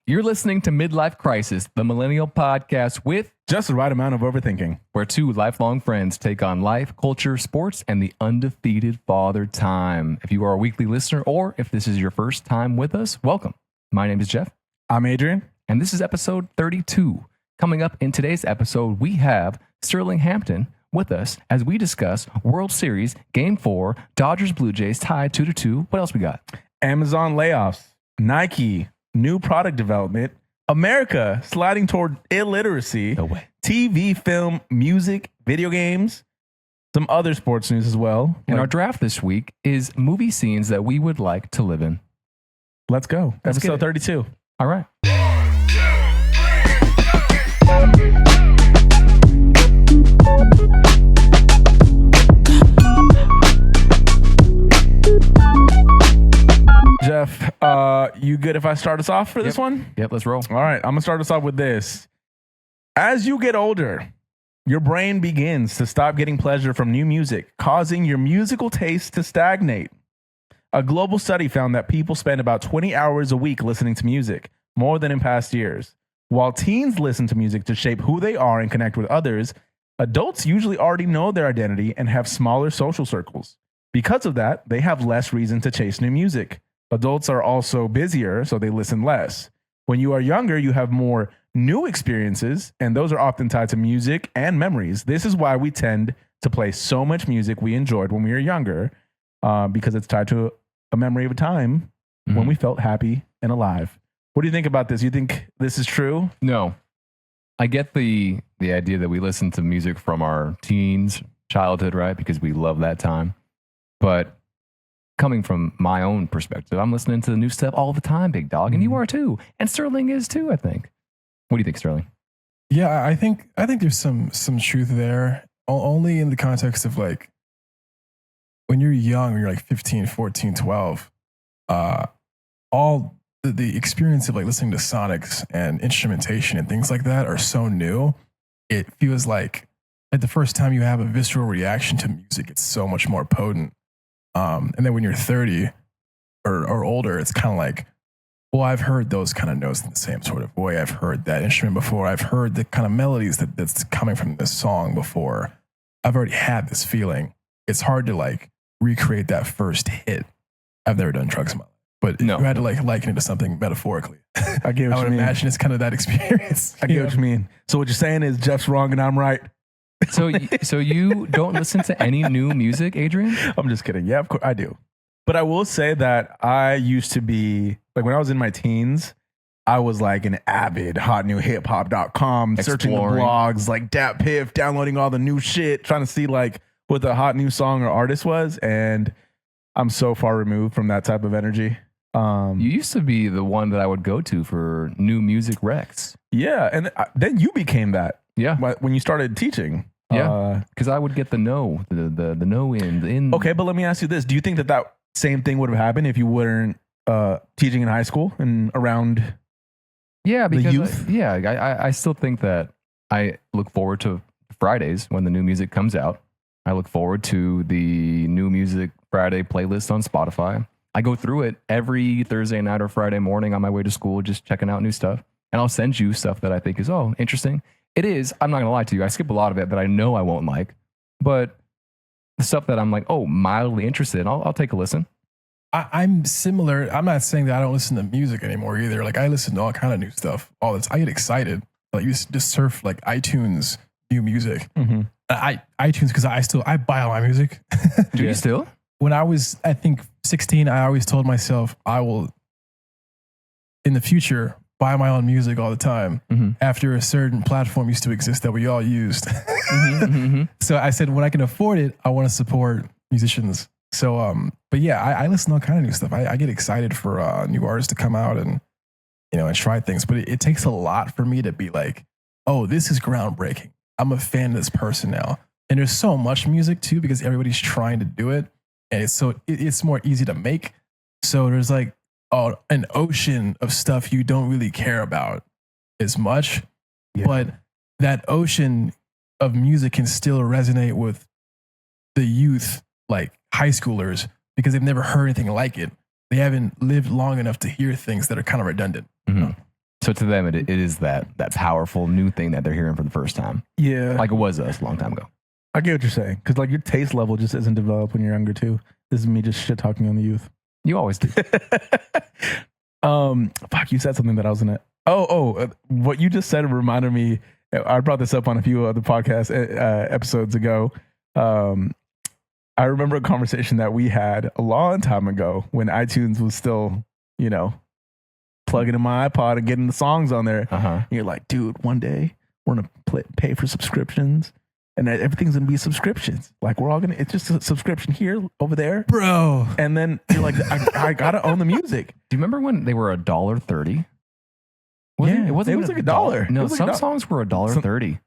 You're listening to Midlife Crisis, the Millennial podcast with just the right amount of overthinking, where two lifelong friends take on life, culture, sports, and the undefeated father time. If you are a weekly listener or if this is your first time with us, welcome. My name is Jeff. I'm Adrian. And this is episode 32. Coming up in today's episode, we have Sterling Hampton with us as we discuss World Series Game 4, Dodgers Blue Jays tied 2-2. What else we got? Amazon layoffs, Nike, new product development, America sliding toward illiteracy, No way. TV, film, music, video games, some other sports news as well. And our draft this week is movie scenes that we would like to live in. Let's go. Let's get Episode it. 32. All right. Jeff, you good if I start us off for this one? Yep, let's roll. All right, I'm going to start us off with this. As you get older, your brain begins to stop getting pleasure from new music, causing your musical taste to stagnate. A global study found that people spend about 20 hours a week listening to music, more than in past years. While teens listen to music to shape who they are and connect with others, adults usually already know their identity and have smaller social circles. Because of that, they have less reason to chase new music. Adults are also busier, so they listen less. When you are younger, you have more new experiences, and those are often tied to music and memories. This is why we tend to play so much music we enjoyed when we were younger, because it's tied to a memory of a time when we felt happy and alive. What do you think about this? You think this is true? No. I get the idea that we listen to music from our teens, childhood, right? Because we love that time. But coming from my own perspective, I'm listening to the new stuff all the time, big dog, and you are too. And Sterling is too, I think. What do you think, Sterling? Yeah, I think there's some truth there, only in the context of like when you're young, when you're like 15, 14, 12, all the experience of like listening to sonics and instrumentation and things like that are so new. It feels like the first time you have a visceral reaction to music, it's so much more potent. And then when you're 30 or older, it's kind of like, well, I've heard those kind of notes in the same sort of way. I've heard that instrument before. I've heard the kind of melodies that's coming from this song before. I've already had this feeling. It's hard to like recreate that first hit. I've never done drugs in my life, but No. if you had to like liken it to something metaphorically, I get what I would you mean. imagine it's kind of that experience. I get what you mean. So what you're saying is Jeff's wrong and I'm right. So you don't listen to any new music, Adrian? I'm just kidding. Yeah, of course I do. But I will say that I used to be, like when I was in my teens, I was like an avid hotnewhiphop.com, searching the Exploring. blogs, like Dat Piff, downloading all the new shit, trying to see like what the hot new song or artist was. And I'm so far removed from that type of energy. You used to be the one that I would go to for new music recs. Yeah. And then you became that Yeah. when you started teaching. Yeah. Because I would get the no in. Okay, but let me ask you this. Do you think that same thing would have happened if you weren't teaching in high school and around Yeah, because youth? I still think that I look forward to Fridays when the new music comes out. I look forward to the new music Friday playlist on Spotify. I go through it every Thursday night or Friday morning on my way to school, just checking out new stuff. And I'll send you stuff that I think is, interesting. It is. I'm not going to lie to you. I skip a lot of it that I know I won't like. But the stuff that I'm like, mildly interested in, I'll take a listen. I'm similar. I'm not saying that I don't listen to music anymore either. Like I listen to all kind of new stuff. All this, I get excited. Like you just surf like iTunes new music. Mm-hmm. iTunes because I buy all my music. Do you still? When I was, I think 16, I always told myself I will, in the future, buy my own music all the time. Mm-hmm. After a certain platform used to exist that we all used. Mm-hmm. So I said, when I can afford it, I want to support musicians. So, but yeah, I listen to all kind of new stuff. I get excited for new artists to come out and, and try things. But it takes a lot for me to be like, oh, this is groundbreaking. I'm a fan of this person now. And there's so much music too, because everybody's trying to do it. And it's more easy to make. So there's like an ocean of stuff you don't really care about as much. Yeah. But that ocean of music can still resonate with the youth, like high schoolers, because they've never heard anything like it. They haven't lived long enough to hear things that are kind of redundant. Mm-hmm. So to them, it is that powerful new thing that they're hearing for the first time, Yeah. like it was us a long time ago. I get what you're saying. Because like your taste level just isn't developed when you're younger too. This is me just shit talking on the youth. You always do. Fuck, you said something that I was gonna. What you just said reminded me. I brought this up on a few other podcast episodes ago. I remember a conversation that we had a long time ago when iTunes was still, plugging in my iPod and getting the songs on there. And you're like, dude, one day we're gonna pay for subscriptions. And everything's gonna be subscriptions. Like we're all gonna. It's just a subscription here, over there, bro. And then you're like, I gotta own the music. Do you remember when they were $1.30? Yeah, it wasn't. It was like $1. No, It was like some $1. songs were $1.30.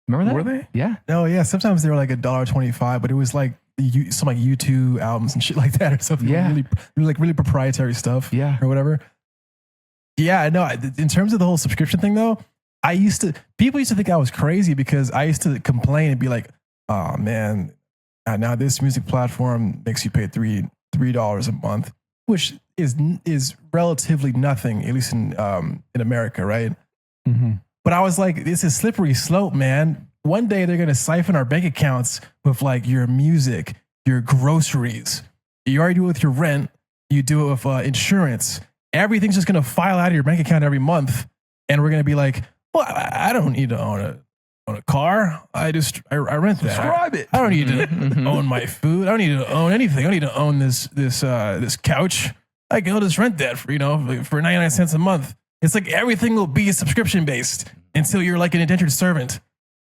Remember that? Were they? Yeah. No, yeah. Sometimes they were like $1.25, but it was like some like U2 albums and shit like that or something. Yeah. Really proprietary stuff. Yeah. Or whatever. Yeah, no. In terms of the whole subscription thing, though, people used to think I was crazy because I used to complain and be like, "Oh man, now this music platform makes you pay $3 a month," which is relatively nothing, at least in America, right? Mm-hmm. But I was like, this is slippery slope, man. One day they're gonna siphon our bank accounts with like your music, your groceries. You already do it with your rent. You do it with insurance. Everything's just gonna file out of your bank account every month, and we're gonna be like, well, I don't need to own a car. I rent that. Subscribe it. I don't need to own my food. I don't need to own anything. I don't need to own this couch. I can just rent that for 99 cents a month. It's like everything will be subscription based until you're like an indentured servant,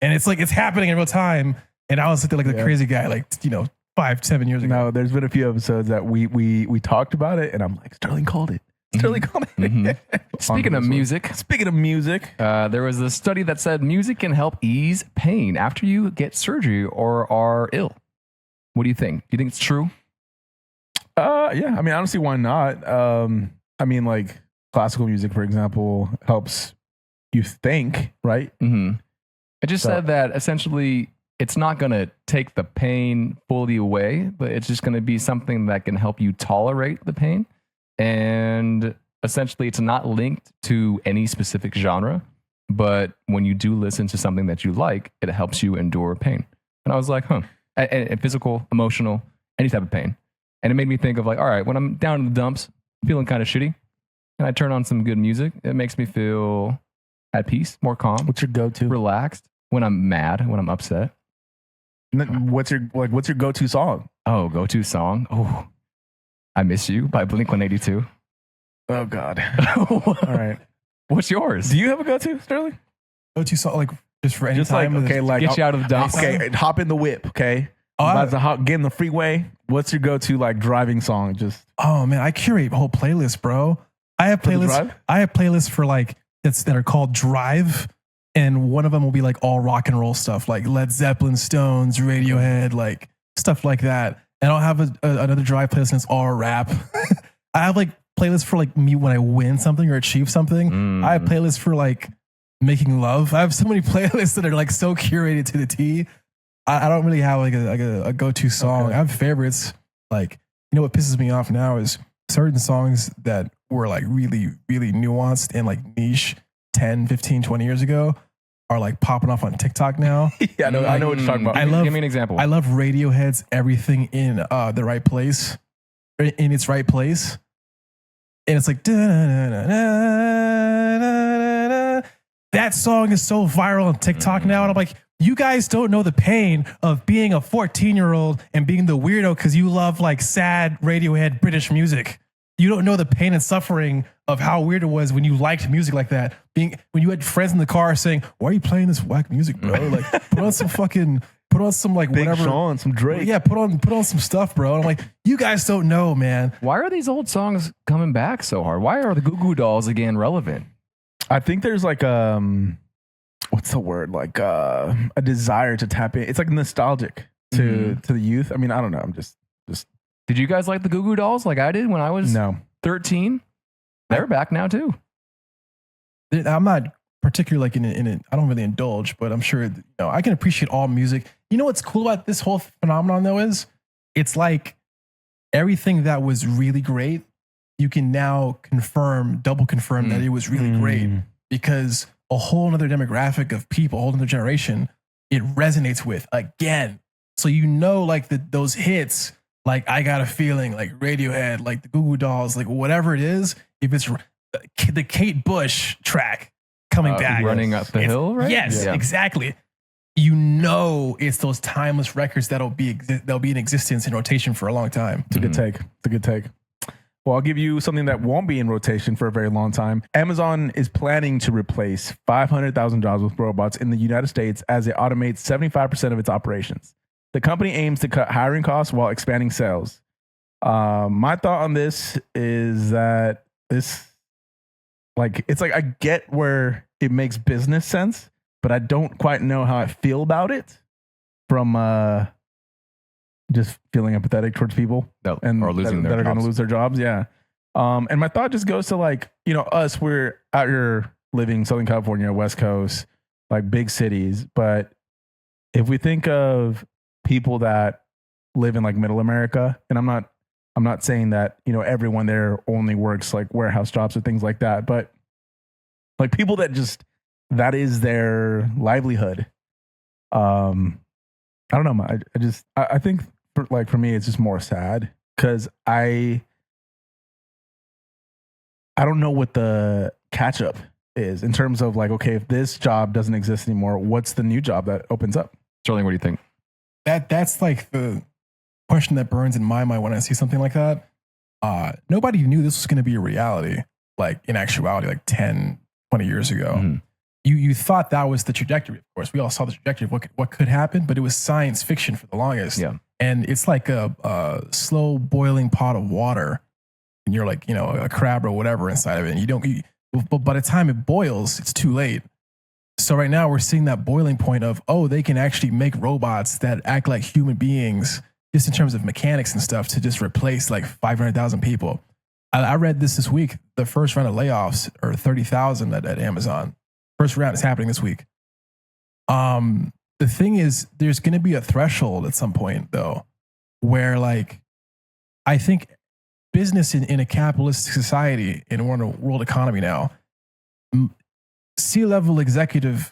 and it's like it's happening in real time. And I was like the crazy guy, 5-7 years ago. No, there's been a few episodes that we talked about it, and I'm like, Sterling called it. Sterling called it. Mm-hmm. Speaking of music, there was a study that said music can help ease pain after you get surgery or are ill. What do you think? Do you think it's true? Yeah. I mean, honestly, why not? I mean, like classical music, for example, helps you think, right? Mm-hmm. It just said that essentially it's not going to take the pain fully away, but it's just going to be something that can help you tolerate the pain. And essentially, it's not linked to any specific genre, but when you do listen to something that you like, it helps you endure pain. And I was like, and physical, emotional, any type of pain. And it made me think of like, all right, when I'm down in the dumps, feeling kind of shitty, and I turn on some good music, it makes me feel at peace, more calm. What's your go-to? Relaxed. When I'm mad, when I'm upset. What's your go-to song? Oh, go-to song? Oh, I Miss You by Blink-182. Oh, God. All right. What's yours? Do you have a go-to, Sterling? Go-to song, like just for any Just time. Get you out of the dumps. Okay, hop in the whip, okay? About to get in the freeway. What's your go-to like driving song? Just man, I curate a whole playlist, bro. I have playlists for like that are called Drive, and one of them will be like all rock and roll stuff, like Led Zeppelin, Stones, Radiohead, like stuff like that. And I'll have another Drive playlist that's all rap. I have like playlists for like me when I win something or achieve something. I have playlists for like making love. I have so many playlists that are like so curated to the T. I don't really have like a go-to song. Okay. I have favorites. Like, what pisses me off now is certain songs that were like really, really nuanced and like niche 10, 15, 20 years ago are like popping off on TikTok now. Yeah, I know what you're talking about. Give me an example. I love Radiohead's Everything in the Right Place, in its right place. And it's like, that song is so viral on TikTok now. And I'm like, you guys don't know the pain of being a 14-year-old and being the weirdo because you love like sad Radiohead British music. You don't know the pain and suffering of how weird it was when you liked music like that. When you had friends in the car saying, "Why are you playing this whack music, bro? Like, put on some like Big whatever, Sean, some Drake. Yeah, put on some stuff, bro." And I'm like, you guys don't know, man. Why are these old songs coming back so hard? Why are the Goo Goo Dolls again relevant? I think there's like what's the word? Like a desire to tap in. It's like nostalgic to the youth. I mean, I don't know. I'm just. Did you guys like the Goo Goo Dolls like I did when I was 13? They're back now too. I'm not particularly like in it. I don't really indulge, but I'm sure I can appreciate all music. You know what's cool about this whole phenomenon though is it's like everything that was really great you can now double confirm that it was really great, because a whole other demographic of people, a whole other generation, it resonates with again. So like those hits, like I Got a Feeling, like Radiohead, like the Goo Goo Dolls, like whatever it is, if it's the Kate Bush track coming back, Running Up the Hill, right? Yes, exactly. It's those timeless records that'll be in existence in rotation for a long time. It's a good take. It's a good take. Well, I'll give you something that won't be in rotation for a very long time. Amazon is planning to replace 500,000 jobs with robots in the United States as it automates 75% of its operations. The company aims to cut hiring costs while expanding sales. My thought on this is that I get where it makes business sense, but I don't quite know how I feel about it from just feeling empathetic towards people Or that losing are going to lose their jobs. Yeah. And my thought just goes to us, we're out here living Southern California, West Coast, like big cities. But if we think of people that live in like middle America, and I'm not saying that, everyone there only works like warehouse jobs or things like that, but like people that is their livelihood. I don't know. I think for me, it's just more sad because I don't know what the catch up is in terms of like, okay, if this job doesn't exist anymore, what's the new job that opens up? Sterling, what do you think? That's like the question that burns in my mind when I see something like that. Nobody knew this was going to be a reality, like in actuality, like 10, 20 years ago. Mm-hmm. You thought that was the trajectory. Of course, we all saw the trajectory of what could happen, but it was science fiction for the longest. Yeah. And it's like a slow boiling pot of water, and you're like, a crab or whatever inside of it. And but by the time it boils, it's too late. So right now we're seeing that boiling point of, they can actually make robots that act like human beings, just in terms of mechanics and stuff, to just replace like 500,000 people. I read this week, the first round of layoffs are 30,000 at Amazon. First round is happening this week. The thing is, there's going to be a threshold at some point, though, where like I think business in a capitalistic society, in a world economy now, C-level executive,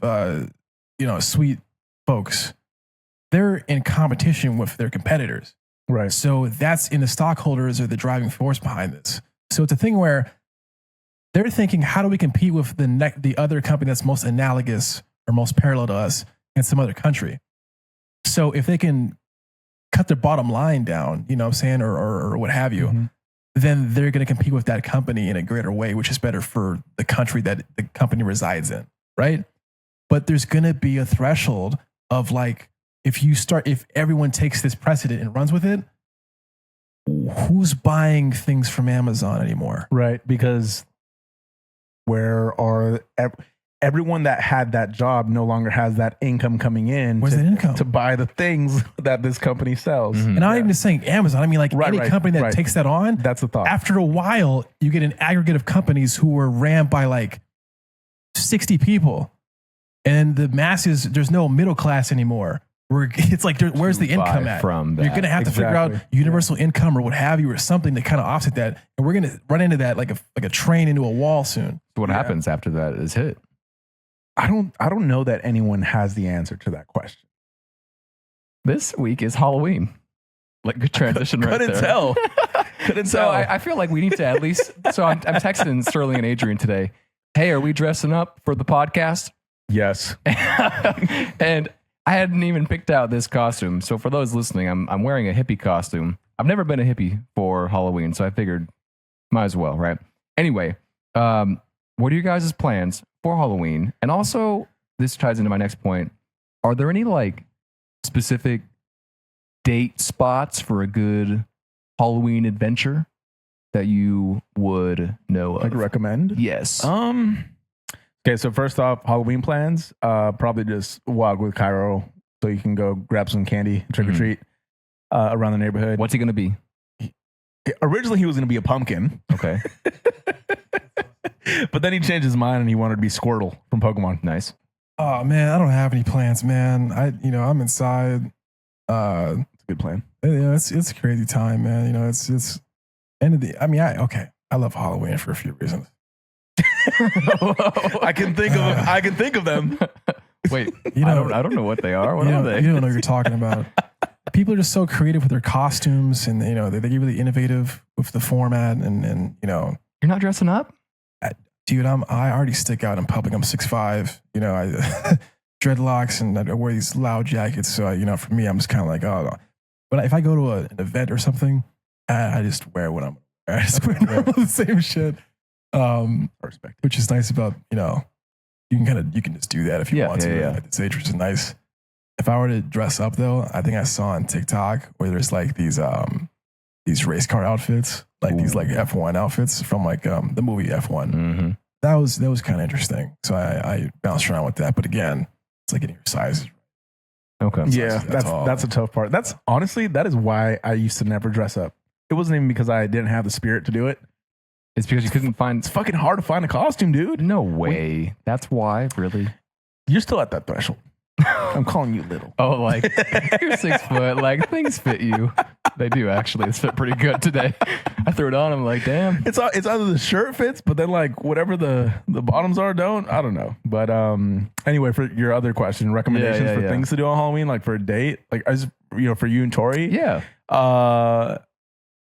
suite folks, they're in competition with their competitors. Right. So that's in the stockholders are the driving force behind this. So it's a thing where they're thinking, how do we compete with the other company that's most analogous or most parallel to us in some other country? So if they can cut their bottom line down, you know what I'm saying, or what have you, then they're going to compete with that company in a greater way, which is better for the country that the company resides in, right? But there's going to be a threshold of like, if everyone takes this precedent and runs with it, who's buying things from Amazon anymore? Right. Because everyone that had that job no longer has that income coming in. Where's that income? To buy the things that this company sells. And I'm not even saying Amazon. I mean, like any company that takes that on. That's the thought. After a while, you get an aggregate of companies who were ran by like 60 people. And the masses, there's no middle class anymore. It's like, where's the income at? From that. You're going to have to figure out universal income or what have you, or something to kind of offset that. And we're going to run into that like a train into a wall soon. So what happens after that is hit? I don't know that anyone has the answer to that question. This week is Halloween. Like good transition right there. Couldn't tell. So I feel like we need to at least. So I'm texting Sterling and Adrian today. Hey, are we dressing up for the podcast? Yes. And I hadn't even picked out this costume. So for those listening, I'm wearing a hippie costume. I've never been a hippie for Halloween, so I figured might as well, right? Anyway, what are your guys' plans for Halloween? And also, this ties into my next point. Are there any like specific date spots for a good Halloween adventure that you would know of? Like recommend? Yes. Okay, so first off, Halloween plans. Probably just walk with Cairo so you can go grab some candy, trick or treat around the neighborhood. What's he going to be? Originally, he was going to be a pumpkin. Okay. But then he changed his mind and he wanted to be Squirtle from Pokemon. Nice. Oh man, I don't have any plans, man. I'm inside. It's a good plan. It's a crazy time, man. It's end of the. I I love Halloween for a few reasons. I can think of them. Wait, You know, I don't know what they are. What you are know, they? you don't know what you're talking about. People are just so creative with their costumes, and they get really innovative with the format, and You're not dressing up? dude, I already stick out in public. I'm 6'5", I dreadlocks, and I wear these loud jackets. So for me, I'm just kind of like, oh. But if I go to an event or something, I just wear what I'm. I just wear the same shit. Respect. Which is nice about you can just do that if you want to. Yeah. At this age, which is nice. If I were to dress up though, I think I saw on TikTok where there's like these race car outfits, like these like F1 outfits from like the movie F1. Mm-hmm. That was kind of interesting. So I bounced around with that. But again, it's like getting your sizes. Okay. Yeah, That's that's a tough part. That is why I used to never dress up. It wasn't even because I didn't have the spirit to do it. It's because you couldn't find. It's fucking hard to find a costume, dude. No way. That's why, really. You're still at that threshold. I'm calling you little. Oh, like you're 6 foot. Like things fit you. They do actually. It's fit pretty good today. I threw it on. I'm like, damn. It's either the shirt fits, but then like whatever the bottoms are don't. I don't know. But anyway, for your other question, recommendations for things to do on Halloween, like for a date, like as for you and Tori. Yeah.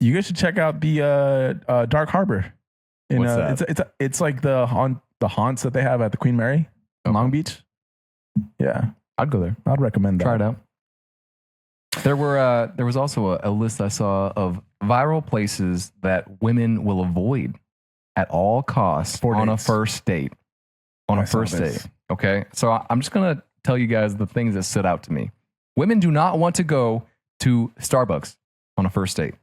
You guys should check out the Dark Harbor. What's that? It's like the haunts that they have at the Queen Mary in Long Beach. Yeah, I'd go there. I'd recommend that. Try it out. There was also a list I saw of viral places that women will avoid at all costs on a first date. Okay, so I'm just gonna tell you guys the things that stood out to me. Women do not want to go to Starbucks on a first date.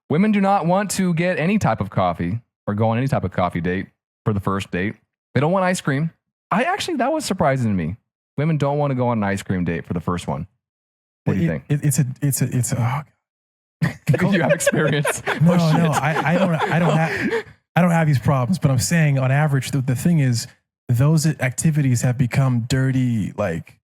Women do not want to get any type of coffee or go on any type of coffee date for the first date. They don't want ice cream. That was surprising to me. Women don't want to go on an ice cream date for the first one. What do you think? It's a You have experience. No, I don't have these problems, but I'm saying on average, the thing is, those activities have become dirty. Like,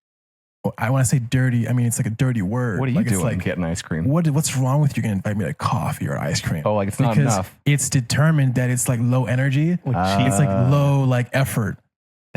I want to say dirty. I mean, it's like a dirty word. What are you like, doing? It's like, getting ice cream? What's wrong with you going to invite me to coffee or ice cream? Oh, like it's not enough. It's determined that it's like low energy. It's like low like effort.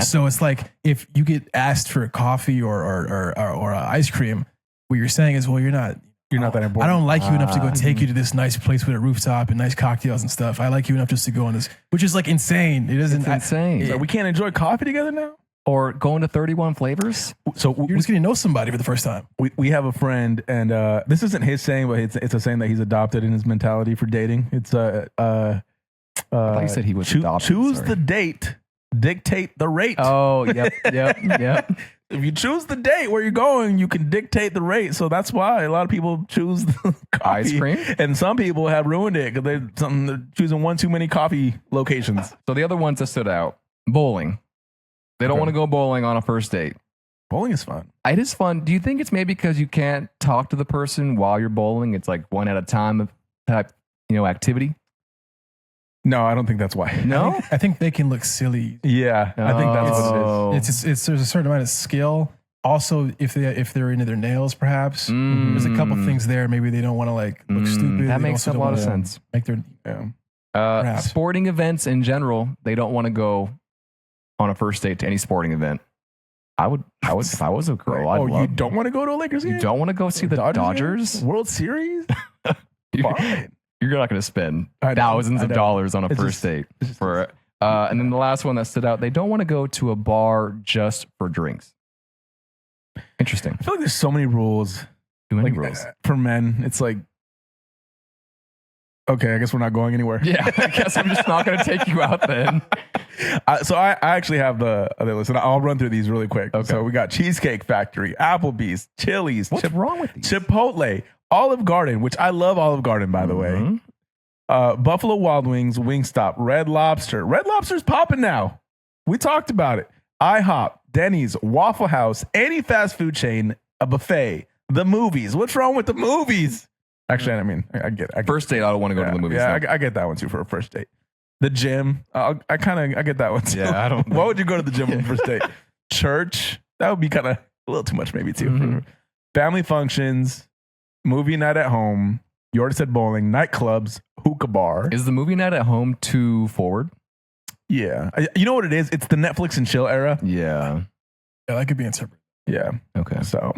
So it's like if you get asked for a coffee or ice cream, what you're saying is, well, you're not that important. I don't like you enough to go take you to this nice place with a rooftop and nice cocktails and stuff. I like you enough just to go on this, which is like insane. It isn't insane. So we can't enjoy coffee together now? Or going to 31 flavors? So you're just getting to know somebody for the first time. We have a friend, and this isn't his saying, but it's a saying that he's adopted in his mentality for dating. It's I thought you said he was adopted. Choose the date, dictate the rate. Oh, yep. If you choose the date where you're going, you can dictate the rate. So that's why a lot of people choose the coffee. Ice cream? And some people have ruined it because they're choosing one too many coffee locations. So the other ones that stood out, bowling. They don't want to go bowling on a first date. Bowling is fun. It is fun. Do you think it's maybe because you can't talk to the person while you're bowling? It's like one at a time type, activity? No, I don't think that's why. No? I think they can look silly. Yeah, I think that's what it is. It's there's a certain amount of skill. Also, if they're into their nails, perhaps there's a couple things there. Maybe they don't want to like look stupid. That They makes also a lot don't of wanna sense. Make their Sporting events in general, they don't want to go on a first date to any sporting event. I would if I was a girl. You don't want to go to a Lakers game? You don't want to go see the Dodgers? World Series? Fine. You're not going to spend thousands of dollars on a first date for. And then the last one that stood out, they don't want to go to a bar just for drinks. Interesting. I feel like there's so many rules. Too many rules for men. It's like, okay, I guess we're not going anywhere. Yeah, I guess I'm just not going to take you out then. So I actually have the other list, and I'll run through these really quick. Okay. So we got Cheesecake Factory, Applebee's, Chili's. What's wrong with these? Chipotle, Olive Garden, which I love Olive Garden, by the way. Buffalo Wild Wings, Wingstop, Red Lobster. Red Lobster's popping now. We talked about it. IHOP, Denny's, Waffle House, any fast food chain, a buffet, the movies. What's wrong with the movies? Actually, I mean, I get it. First date, I don't want to go to the movies. Yeah, I get that one too for a first date. The gym, I get that one too. Yeah, I don't. Why would you go to the gym on the first date? Church, that would be kind of a little too much maybe too. Mm-hmm. Family functions, movie night at home, You already said bowling, nightclubs, hookah bar. Is the movie night at home too forward? Yeah. You know what it is? It's the Netflix and chill era. Yeah. Yeah, that could be interpreted. Yeah. Okay. So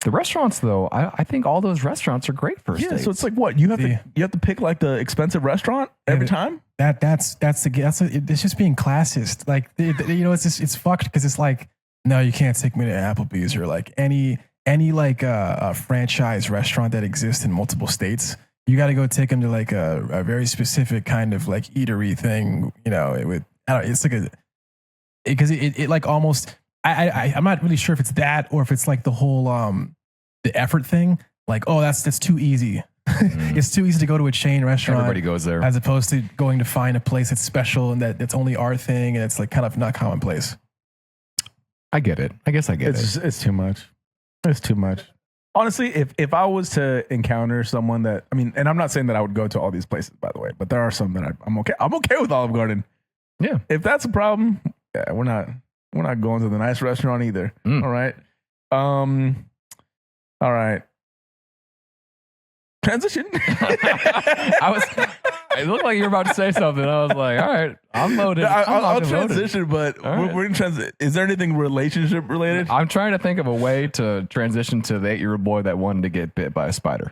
The restaurants, though, I think all those restaurants are great for yeah. dates. So it's like what you have to pick like the expensive restaurant every time. It's just being classist. Like it's fucked because it's like, no, you can't take me to Applebee's or like any like a franchise restaurant that exists in multiple states. You got to go take them to like a very specific kind of like eatery thing. It's like because it like almost. I'm not really sure if it's that or if it's like the whole the effort thing. Like, oh, that's too easy. It's too easy to go to a chain restaurant. Everybody goes there. As opposed to going to find a place that's special and that's only our thing and it's like kind of not commonplace. I get it. I guess I get it. It's too much. It's too much. Honestly, if I was to encounter someone that, I mean, and I'm not saying that I would go to all these places, by the way, but there are some that I'm okay. I'm okay with Olive Garden. Yeah. If that's a problem, yeah, we're not going to the nice restaurant either. All right. All right. Transition. It looked like you were about to say something. I was like, all right, I'm loaded. I'll transition, but right. we're going to transition. Is there anything relationship related? I'm trying to think of a way to transition to the 8-year-old boy that wanted to get bit by a spider.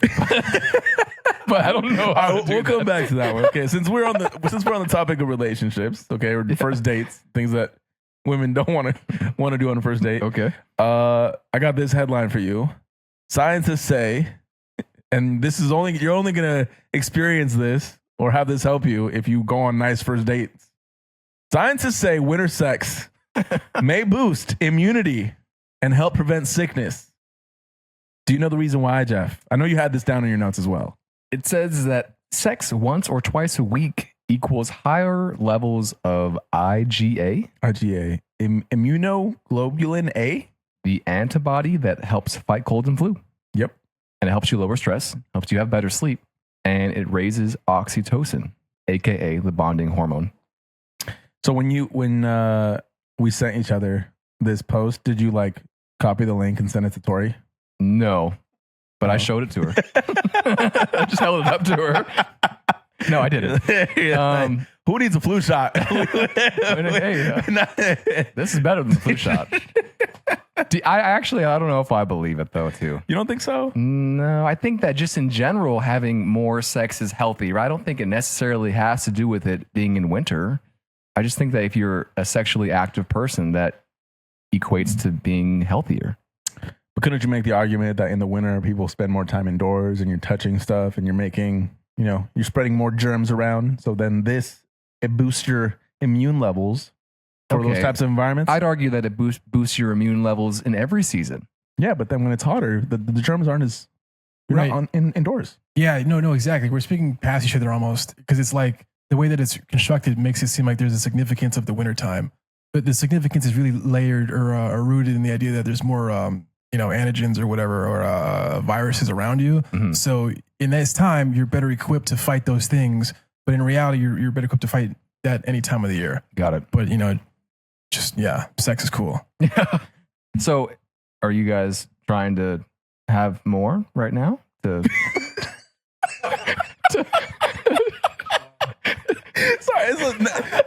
But I don't know. We'll come back to that one. Okay. Since we're on the topic of relationships, okay, or first dates, things that women don't want to do on a first date. Okay. I got this headline for you. Scientists say, and you're only gonna experience this or have this help you if you go on nice first dates. Scientists say winter sex may boost immunity and help prevent sickness. Do you know the reason why, Jeff? I know you had this down in your notes as well. It says that sex once or twice a week equals higher levels of IgA. Immunoglobulin A? The antibody that helps fight cold and flu. Yep. And it helps you lower stress, helps you have better sleep, and it raises oxytocin, aka the bonding hormone. So when we sent each other this post, did you like copy the link and send it to Tori? No, but I showed it to her. I just held it up to her. No, I didn't. Who needs a flu shot? This is better than the flu shot. I don't know if I believe it though, too. You don't think so? No, I think that just in general, having more sex is healthy. Right? I don't think it necessarily has to do with it being in winter. I just think that if you're a sexually active person, that equates to being healthier. But couldn't you make the argument that in the winter, people spend more time indoors and you're touching stuff and you're making, you're spreading more germs around. So then it boosts your immune levels for those types of environments. I'd argue that it boosts your immune levels in every season. Yeah, but then when it's hotter, the germs aren't as not indoors. Yeah, no, exactly. We're speaking past each other almost because it's like the way that it's constructed makes it seem like there's a significance of the wintertime. But the significance is really layered or rooted in the idea that there's more antigens or whatever or viruses around you. Mm-hmm. So in this time, you're better equipped to fight those things. But in reality, you're better equipped to fight that any time of the year. Got it. But sex is cool. So are you guys trying to have more right now? Sorry,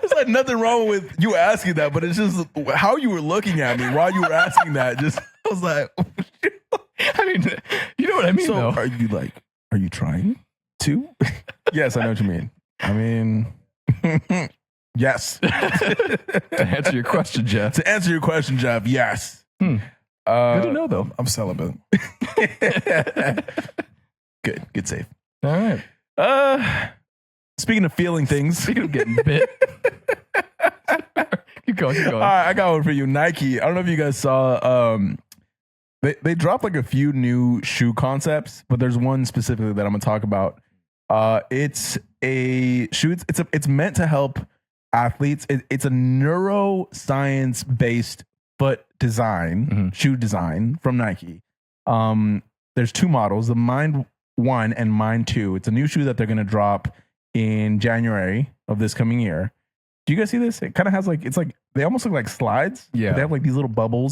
it's like nothing wrong with you asking that, but it's just how you were looking at me while you were asking that. Just I was like, I mean, you know what I mean. So though. Are you trying to? Yes, I know what you mean. I mean, yes. To answer your question, Jeff. Yes. Good to know, though. I'm celibate. Good save. All right. Speaking of feeling things. Speaking of getting bit. Keep going. All right, I got one for you. Nike. I don't know if you guys saw. They dropped like a few new shoe concepts, but there's one specifically that I'm gonna talk about. It's a shoe. It's meant to help athletes. It's a neuroscience based foot design, shoe design from Nike. There's two models, the Mind 1 and Mind 2. It's a new shoe that they're gonna drop in January of this coming year. Do you guys see this? It kind of has they almost look like slides. Yeah. They have like these little bubble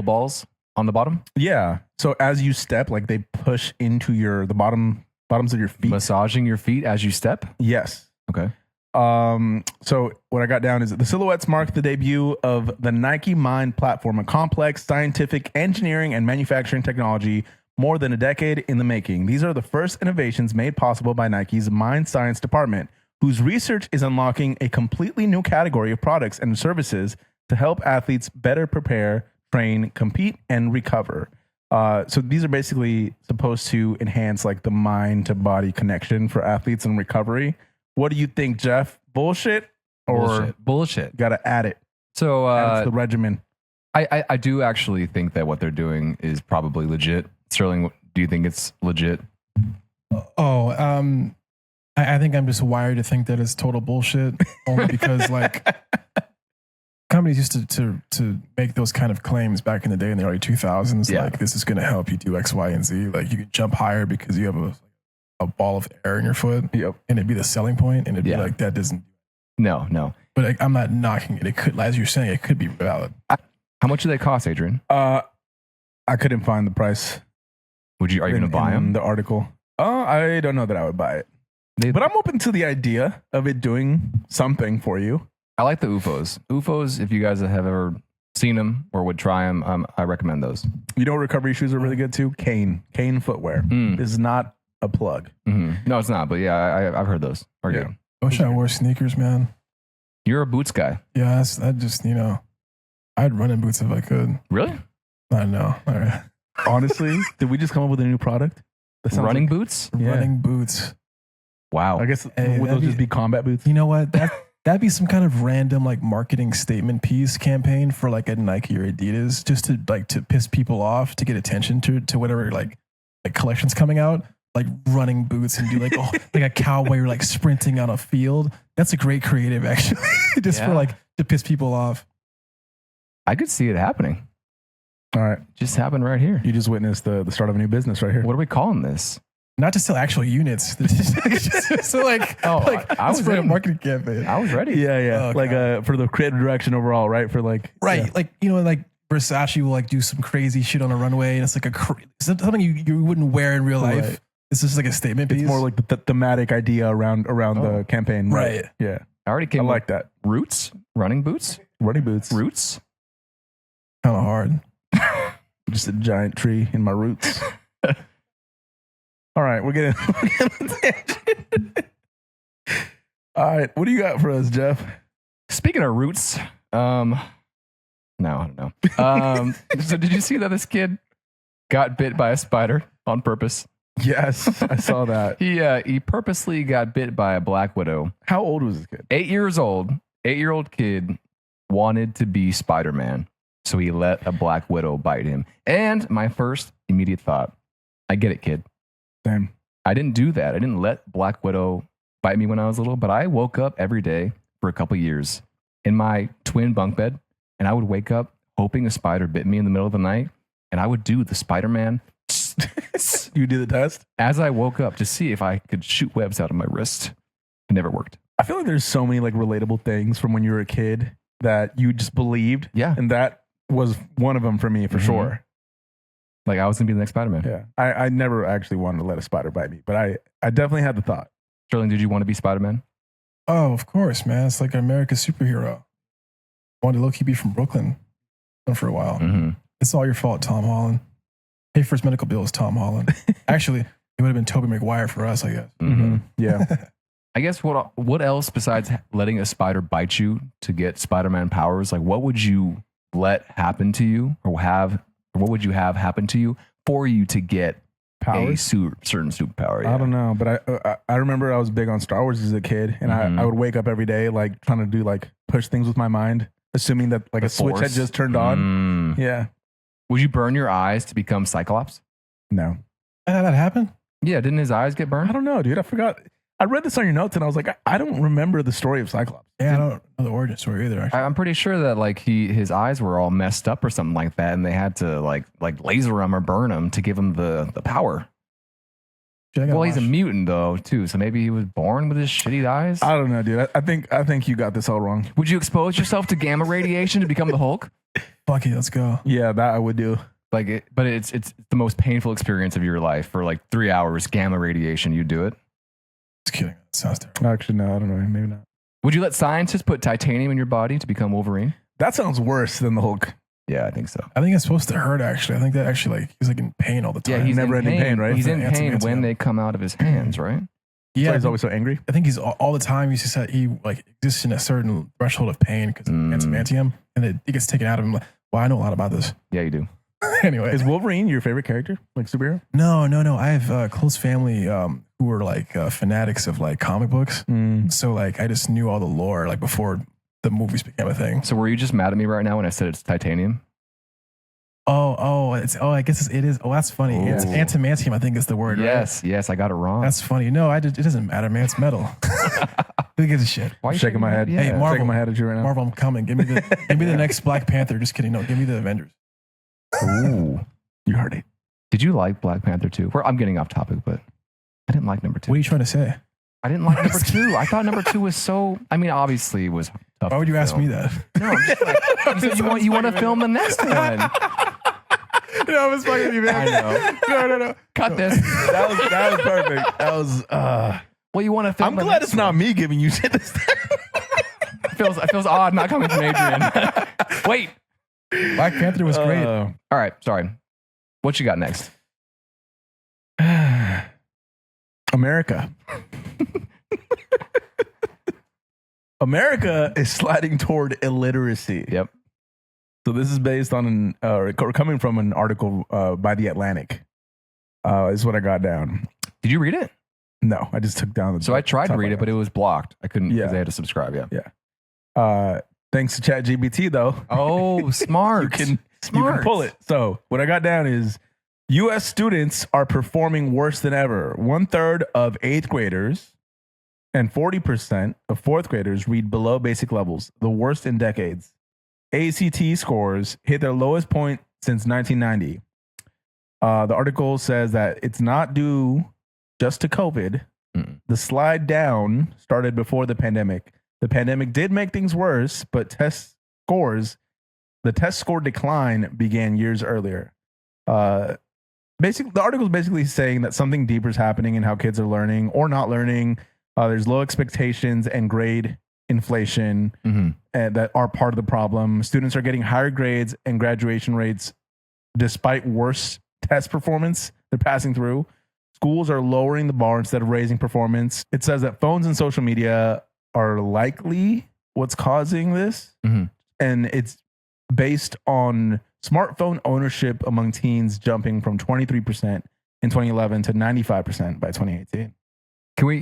balls on the bottom. Yeah. So as you step, like they push into the bottom Bottoms of your feet. Massaging your feet as you step. Yes. Okay. So what I got down is the silhouettes mark the debut of the Nike Mind platform, a complex scientific engineering and manufacturing technology more than a decade in the making. These are the first innovations made possible by Nike's Mind Science department, whose research is unlocking a completely new category of products and services to help athletes better prepare, train, compete, and recover. So these are basically supposed to enhance like the mind to body connection for athletes and recovery. What do you think, Jeff? Bullshit or bullshit? Got to add it. So Add it to the regimen. I do actually think that what they're doing is probably legit. Sterling, do you think it's legit? Oh, I think I'm just wired to think that it's total bullshit. Only because like companies used to make those kind of claims back in the day in the early 2000s. Yeah. Like this is going to help you do X, Y, and Z. Like you can jump higher because you have a ball of air in your foot. Yep. And it'd be the selling point. And it'd Yeah. be like that doesn't. No. But like, I'm not knocking it. It could, as you're saying, it could be valid. How much do they cost, Adrian? I couldn't find the price. Are you going to buy in them? the article? I don't know that I would buy it. But I'm open to the idea of it doing something for you. I like the UFOs. UFOs, if you guys have ever seen them or would try them, I recommend those. You know what recovery shoes are really good too? Kane footwear. This is not a plug. Mm-hmm. No, it's not. But yeah, I've heard those. Are Yeah. good. I wish I wore sneakers, man. You're a boots guy. Yeah, I just, I'd run in boots if I could. Really? I know. All right. Honestly, did we just come up with a new product? That sounds Running like- boots? Yeah. Running boots. Wow. I guess Hey, would that'd those be- just be combat boots? You know what? That'd be some kind of random like marketing statement piece campaign for like a Nike or Adidas, just to piss people off, to get attention to whatever like collections coming out, like running boots and do like like a cowboy or like sprinting on a field. That's a great creative actually, just for Yeah. like to piss people off. I could see it happening. All right. Just happened right here. You just witnessed the start of a new business right here. What are we calling this? Not to sell actual units. So like, Oh, like I was it's for a in. marketing campaign. I was ready. Yeah. Oh, like for the creative direction overall, right? For like Right. yeah. Like, like Versace will like do some crazy shit on a runway and it's like something you wouldn't wear in real life. Right. This is like a statement piece. It's more like the thematic idea around the campaign. Right. Yeah. I already came I up like that. Roots? Running boots? Running boots. Roots? kind of hard. Just a giant tree in my roots. All right, we're getting All right, what do you got for us, Jeff? Speaking of roots, no, I don't know. So did you see that this kid got bit by a spider on purpose? Yes, I saw that. He purposely got bit by a black widow. How old was this kid? 8 years old. 8-year-old kid wanted to be Spider-Man, so he let a black widow bite him. And my first immediate thought, I get it, kid. Same. I didn't do that. I didn't let black widow bite me when I was little, but I woke up every day for a couple years in my twin bunk bed, and I would wake up hoping a spider bit me in the middle of the night, and I would do the Spider-Man You did the test? as I woke up to see if I could shoot webs out of my wrist. It never worked. I feel like there's so many like relatable things from when you were a kid that you just believed. Yeah. And that was one of them for me for Mhm. sure. Like I was going to be the next Spider-Man. Yeah. I never actually wanted to let a spider bite me, but I definitely had the thought. Sterling, did you want to be Spider-Man? Oh, of course, man. It's like America's superhero. Wanted to low-key be from Brooklyn for a while. Mm-hmm. It's all your fault, Tom Holland. Pay for his medical bills, Tom Holland. Actually, it would have been Tobey Maguire for us, I guess. Mm-hmm. Yeah. I guess what else besides letting a spider bite you to get Spider-Man powers? Like, what would you let happen to you, or what would you have happen to you for you to get a Powers? certain superpower? Yeah. I don't know, but I remember I was big on Star Wars as a kid, and Mhm. I would wake up every day like trying to do like push things with my mind, assuming that like The a switch had Force? just turned on. Mm. Yeah. Would you burn your eyes to become Cyclops? No. How did that happen? Yeah, didn't his eyes get I burned? don't know, dude. I forgot. I read this on your notes, and I was like, I don't remember the story of Cyclops. Yeah, I don't know the origin story either, actually. I'm pretty sure that like his eyes were all messed up or something like that, and they had to like laser him or burn him to give him the power. Shit, I gotta Well, he's a watch. mutant though too, so maybe he was born with his shitty eyes. I don't know, dude. I think you got this all wrong. Would you expose yourself to gamma radiation to become the Hulk? Fuck it, let's go. Yeah, that I would do. Like, but it's the most painful experience of your life for like 3 hours, gamma radiation. You do it. Just kidding. That sounds terrible. Actually, no, I don't know. Maybe not. Would you let scientists put titanium in your body to become Wolverine? That sounds worse than the Hulk. Yeah, I think so. I think it's supposed to hurt, actually. I think that actually, like, he's like in pain all the time. Yeah, he's never in in pain, right? He's in It's pain when adamantium. they come out of his hands, right? Yeah, Yeah, he's always so angry. I think he's all the time. He's just he like exists in a certain threshold of pain because of adamantium, and it gets taken out of him. Like, well, I know a lot about this. Yeah, you do. Anyway, Is Wolverine your favorite character, like superhero? no. I have close family who were like fanatics of like comic books. So like I just knew all the lore like before the movies became a thing. So were you just mad at me right now when I said it's titanium? I guess it is. Oh, that's funny. It's Ooh. adamantium, I think is the word. Right? Yes, I got it wrong. That's funny. No, it doesn't matter, man. It's metal. Who gives a shit? Why are you Shaking my head. Yeah. Hey, Marvel. Shaking my head at you right now. Marvel, I'm coming. Give me the next Black Panther. Just kidding. No, give me the Avengers. Ooh. You heard it. Did you like Black Panther 2? I'm getting off topic, but I didn't like number 2. What are you trying to say? I didn't like number 2. I thought number 2 was so. I mean, obviously, it was tough. Why would you to ask film. me that? No, I'm just like, you said you want to film the next one. No, I was fucking with you, man. I know. No. Cut this. That was perfect. That was. Well, you want to film. I'm the glad next it's not me giving you shit this time. It feels odd not coming from Adrian. Wait. Black Panther was great. All right. Sorry. What you got next? America. America is sliding toward illiteracy. Yep. So this is based on coming from an article by The Atlantic. Is what I got down. Did you read it? No, I just took down the. So I tried to top read it, line. but it was blocked. I couldn't because Yeah. they had to subscribe. Yeah. Thanks to ChatGPT, though. Oh, smart. You can smart. pull it. So what I got down is U.S. students are performing worse than ever. 1/3 of 8th graders and 40% of 4th graders read below basic levels, the worst in decades. ACT scores hit their lowest point since 1990. The article says that it's not due just to COVID. The slide down started before the pandemic. The pandemic did make things worse, but the test score decline began years earlier. The article is basically saying that something deeper is happening in how kids are learning or not learning. There's low expectations and grade inflation that are part of the problem. Students are getting higher grades and graduation rates despite worse test performance they're passing through. Schools are lowering the bar instead of raising performance. It says that phones and social media are likely what's causing this. And it's based on smartphone ownership among teens jumping from 23% in 2011 to 95% by 2018.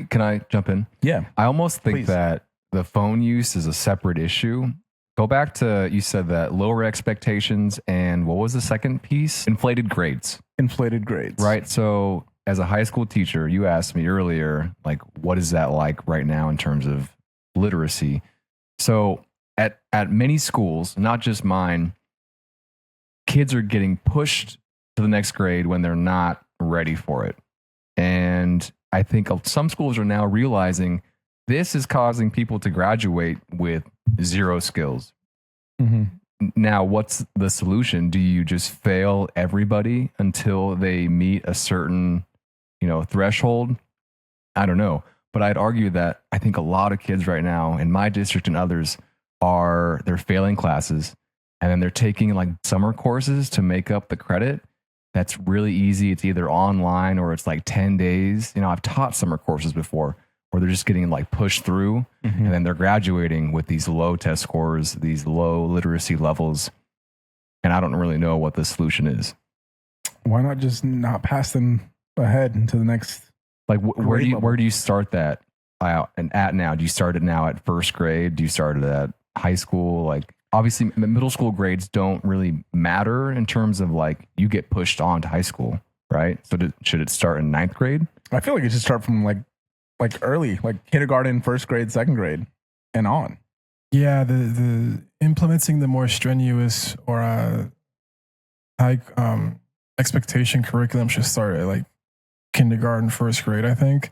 Can I jump in? Yeah. I almost think Please. that the phone use is a separate issue. Go back to, you said that lower expectations and what was the second piece? Inflated grades. Inflated grades. Right. So as a high school teacher, you asked me earlier, like, what is that like right now in terms of literacy? So at many schools, not just mine, kids are getting pushed to the next grade when they're not ready for it. And I think some schools are now realizing this is causing people to graduate with zero skills. Now, what's the solution? Do you just fail everybody until they meet a certain, threshold? I don't know. But I'd argue that I think a lot of kids right now in my district and others they're failing classes and then they're taking like summer courses to make up the credit. That's really easy. It's either online or it's like 10 days. I've taught summer courses before where they're just getting like pushed through and then they're graduating with these low test scores, these low literacy levels. And I don't really know what the solution is. Why not just not pass them ahead into the next? Like where level. do you start that out and at now? Do you start it now at first grade? Do you start it at high school? Like obviously middle school grades don't really matter in terms of like you get pushed on to high school, right? So should it start in 9th grade? I feel like it should start from like early, like kindergarten, first grade, second grade, and on. Yeah, the implementing the more strenuous or high expectation curriculum should start at like kindergarten, first grade, I think,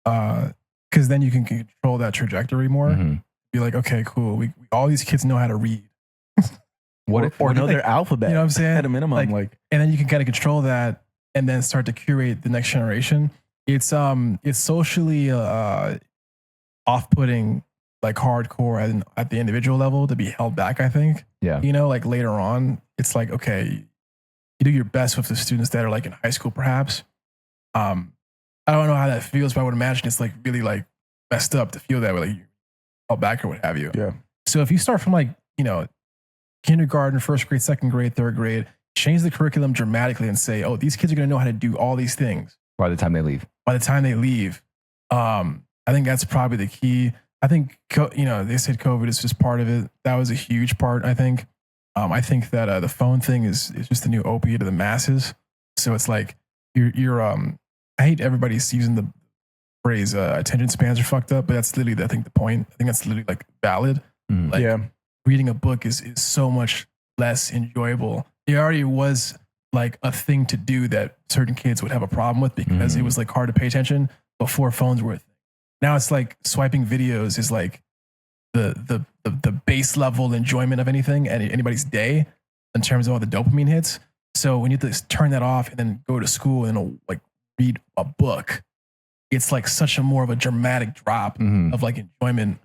because then you can control that trajectory more. Be like, okay, cool. We all these kids know how to read. or know their alphabet. You know what I'm saying? At a minimum, like and then you can kind of control that and then start to curate the next generation. It's socially off-putting, like hardcore at the individual level to be held back, I think. Yeah. You know, like later on, it's like, okay, you do your best with the students that are like in high school, perhaps. I don't know how that feels, but I would imagine it's like really like messed up to feel that way, like you held back or what have you. Yeah. So if you start from like, you know, kindergarten, first grade, second grade, third grade, change the curriculum dramatically and say, oh, these kids are going to know how to do all these things by the time they leave. I think that's probably the key. I think, you know, they said COVID is just part of it. That was a huge part, I think. I think that the phone thing is just the new opiate of the masses. So it's like, I hate everybody's using the phrase attention spans are fucked up, but that's literally, I think, the point. I think that's literally like valid. Like reading a book is so much less enjoyable. It already was like a thing to do that certain kids would have a problem with because it was like hard to pay attention before phones were a thing. Now it's like swiping videos is like the base level enjoyment of anything and anybody's day in terms of all the dopamine hits. So when you have to turn that off and then go to school and like read a book, it's like such a more of a dramatic drop of like enjoyment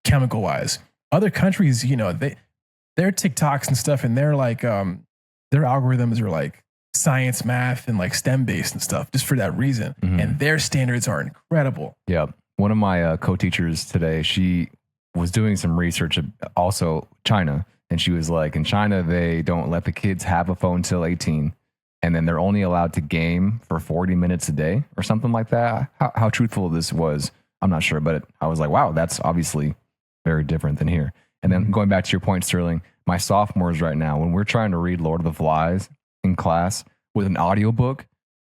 chemical wise. Other countries, you know, their TikToks and stuff and they're like their algorithms are like science, math, and like STEM based and stuff just for that reason. And their standards are incredible. Yeah. One of my co-teachers today, she was doing some research, also China. And she was like, in China, they don't let the kids have a phone till 18. And then they're only allowed to game for 40 minutes a day or something like that. How truthful this was, I'm not sure. But I was like, wow, that's obviously very different than here. And then going back to your point, Sterling, my sophomores right now, when we're trying to read Lord of the Flies in class with an audiobook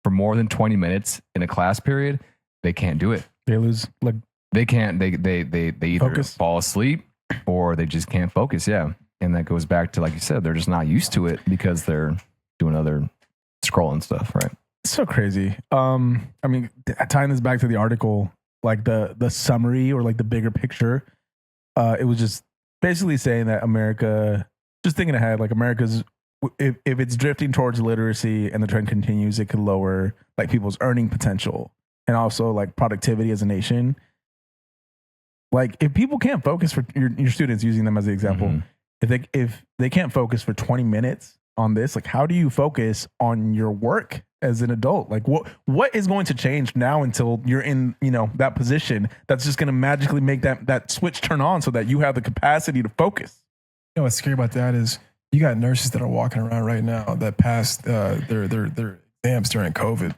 for more than 20 minutes in a class period, they can't do it. They lose, like, they can't, they either focus. Fall asleep or they just can't focus. Yeah. And that goes back to, like you said, they're just not used to it because they're doing other scrolling stuff, right? It's so crazy. I mean, tying this back to the article, like the summary or like the bigger picture, it was just basically saying that America, just thinking ahead, like America's, if it's drifting towards literacy and the trend continues, it could lower like people's earning potential and also like productivity as a nation. Like if people can't focus for your students, using them as the example, if they can't focus for 20 minutes on this, like how do you focus on your work as an adult? Like what is going to change now until you're in, you know, that position that's just going to magically make that switch turn on so that you have the capacity to focus? You know what's scary about that is you got nurses that are walking around right now that passed their exams during COVID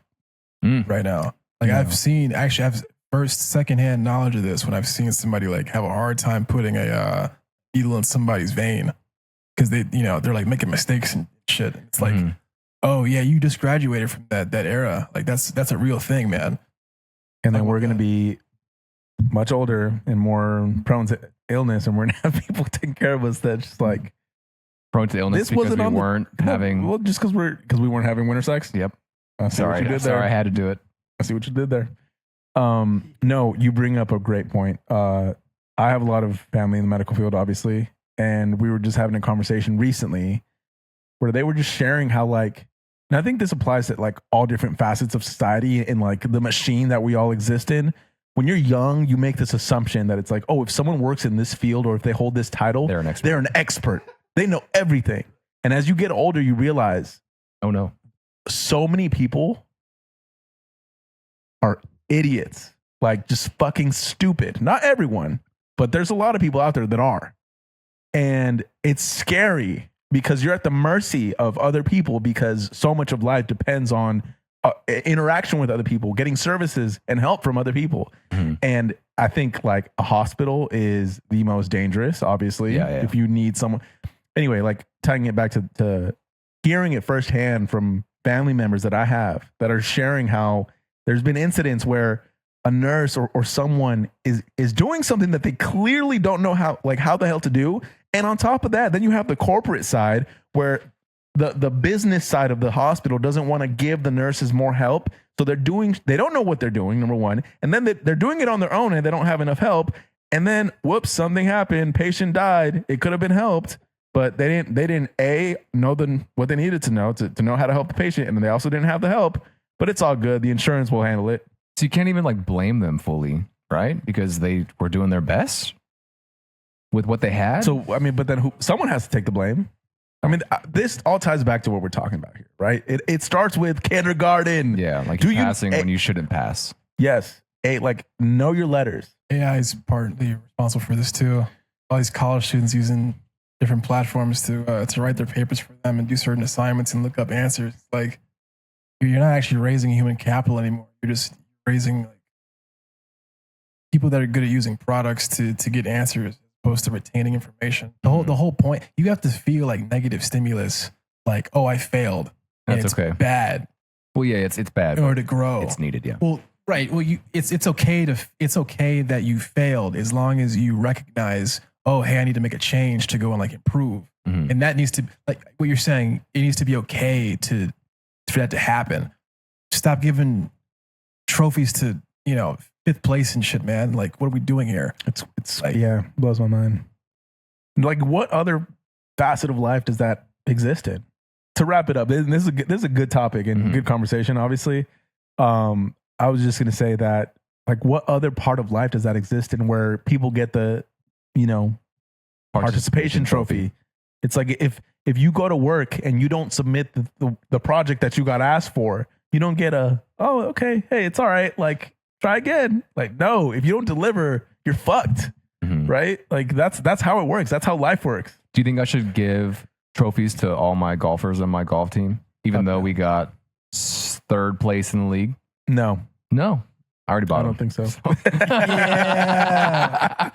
right now. Like I've seen, actually I have secondhand knowledge of this when I've seen somebody like have a hard time putting a needle in somebody's vein because they, you know, they're like making mistakes and shit. It's like, oh yeah, you just graduated from that era. Like that's a real thing, man. And then we're going to be much older and more prone to illness, and we're going to have people taking care of us that's just like prone to illness because we weren't having. Well, just because we weren't having winter sex. Yep. Sorry, I had to do it. I see what you did there. No, you bring up a great point. I have a lot of family in the medical field, obviously, and we were just having a conversation recently where they were just sharing how like, and I think this applies to like all different facets of society and like the machine that we all exist in. When you're young, you make this assumption that it's like, oh, if someone works in this field or if they hold this title, they're an expert. They know everything. And as you get older, you realize, oh no, so many people are idiots, like just fucking stupid. Not everyone, but there's a lot of people out there that are. And it's scary because you're at the mercy of other people because so much of life depends on interaction with other people, getting services and help from other people. And I think like a hospital is the most dangerous, obviously, if you need someone. Anyway, like tying it back to hearing it firsthand from family members that I have that are sharing how there's been incidents where a nurse or someone is doing something that they clearly don't know how the hell to do. And on top of that, then you have the corporate side where the business side of the hospital doesn't want to give the nurses more help. So they don't know what they're doing, number one. And then they're doing it on their own and they don't have enough help. And then, whoops, something happened. Patient died. It could have been helped. but they didn't know what they needed to know to know how to help the patient, and they also didn't have the help. But it's all good. The insurance will handle it. So you can't even like blame them fully, right? Because they were doing their best with what they had. So I mean, but then someone has to take the blame. I mean, this all ties back to what we're talking about here, right? It starts with kindergarten. Yeah, like Do you- passing when you shouldn't pass. Yes. Like, know your letters. AI is partly responsible for this too. All these college students using different platforms to write their papers for them and do certain assignments and look up answers. Like, you're not actually raising human capital anymore. You're just raising like people that are good at using products to get answers, as opposed to retaining information. The whole point, you have to feel like negative stimulus, like, oh, I failed. And That's it's okay. bad Well, yeah, it's bad. in but order to grow. It's needed, yeah. Well, right. Well, it's okay that you failed as long as you recognize, oh, hey, I need to make a change to go and like improve. Mhm. And that needs to, like what you're saying, it needs to be okay for that to happen. Stop giving trophies to, fifth place and shit, man. Like, what are we doing here? It's like, yeah, blows my mind. Like, what other facet of life does that exist in? To wrap it up, this is a good topic and good conversation, obviously. I was just going to say that, like, what other part of life does that exist in where people get the, participation trophy? It's like if you go to work and you don't submit the project that you got asked for, you don't get oh, okay, hey, it's all right, like, try again. Like, no, if you don't deliver, you're fucked, right? Like, that's how it works. That's how life works. Do you think I should give trophies to all my golfers on my golf team, even though we got third place in the league? No, No, I already bought I don't them. think so. Yeah.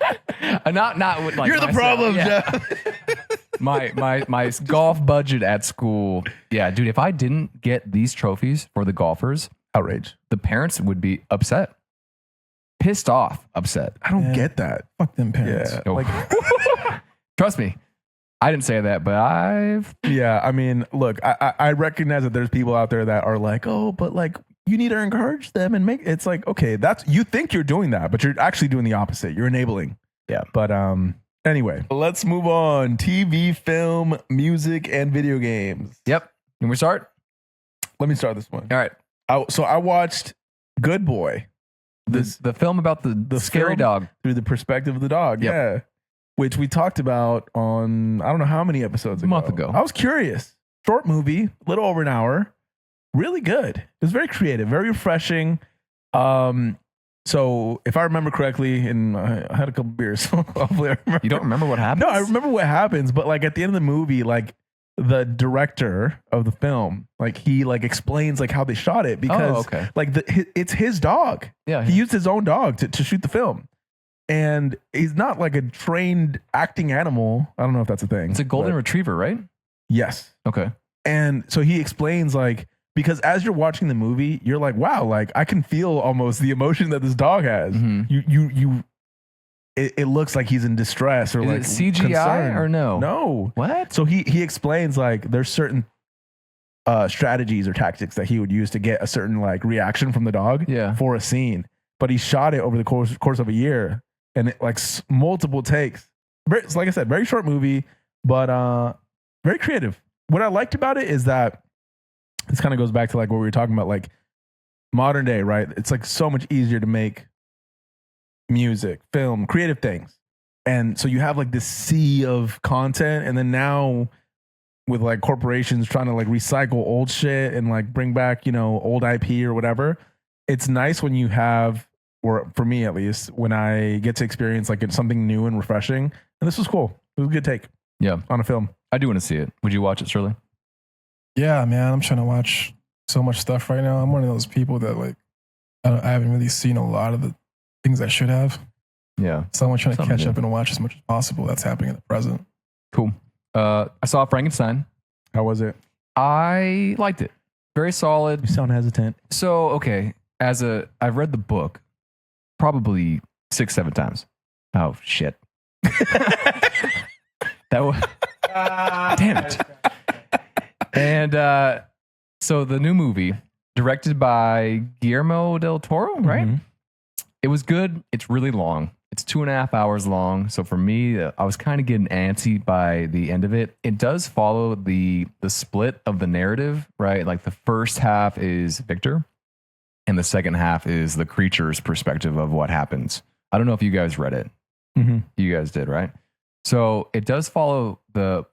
Not with, like, You're the myself. problem, Yeah. Jeff. my golf budget at school. Yeah, dude, if I didn't get these trophies for the golfers, Outrage. the parents would be upset. Pissed off, upset. I don't Yeah. get that. Fuck them parents. Yeah, Oh. like, Trust me, I didn't say that, but I've yeah. I mean, look, I recognize that there's people out there that are like, oh, but like, you need to encourage them and make. It's like, okay, you think you're doing that, but you're actually doing the opposite. You're enabling. Yeah. But anyway, let's move on. TV, film, music, and video games. Yep. Can we start? Let me start this one. All right. So I watched Good Boy. The film about the scary film dog. through the perspective of the dog. Yep. Yeah. Which we talked about on, I don't know how many episodes ago. A month ago. I was curious. Short movie, a little over an hour. Really good. It was very creative, very refreshing. So if I remember correctly, and I had a couple beers, so hopefully I remember. You don't remember what happened? No, I remember what happens, but like at the end of the movie, like the director of the film, like he like explains like how they shot it because okay. like it's his dog. Yeah. He used his own dog to shoot the film. And he's not like a trained acting animal. I don't know if that's a thing. It's a golden but retriever, right? yes. Okay. And so he explains like, because as you're watching the movie, you're like, wow, like I can feel almost the emotion that this dog has. Mhm. It looks like he's in distress or Is like it CGI concern. or no? No. What? So he explains like there's certain strategies or tactics that he would use to get a certain like reaction from the dog Yeah. for a scene. But he shot it over the course of a year, and it, like multiple takes. Like I said, very short movie, but very creative. What I liked about it is that this kind of goes back to like what we were talking about, like modern day, right? It's like so much easier to make music, film, creative things. And so you have like this sea of content, and then now with like corporations trying to like recycle old shit and like bring back, old IP or whatever. It's nice when you have, or for me at least, when I get to experience like something new and refreshing. And this was cool. It was a good take Yeah. on a film. I do want to see it. Would you watch it, Shirley? Yeah, man, I'm trying to watch so much stuff right now. I'm one of those people that like I haven't really seen a lot of the things I should have. Yeah. So I'm trying to Something catch new. up and watch as much as possible that's happening in the present. Cool. I saw Frankenstein. How was it? I liked it. Very solid. You sound hesitant. So, okay, I've read the book probably 6-7 times. Oh shit. That was damn it. And so the new movie, directed by Guillermo del Toro, right? Mhm. It was good. It's really long. It's 2.5 hours long. So for me, I was kind of getting antsy by the end of it. It does follow the split of the narrative, right? Like the first half is Victor, and the second half is the creature's perspective of what happens. I don't know if you guys read it. Mm-hmm. You guys did, right? So it does follow the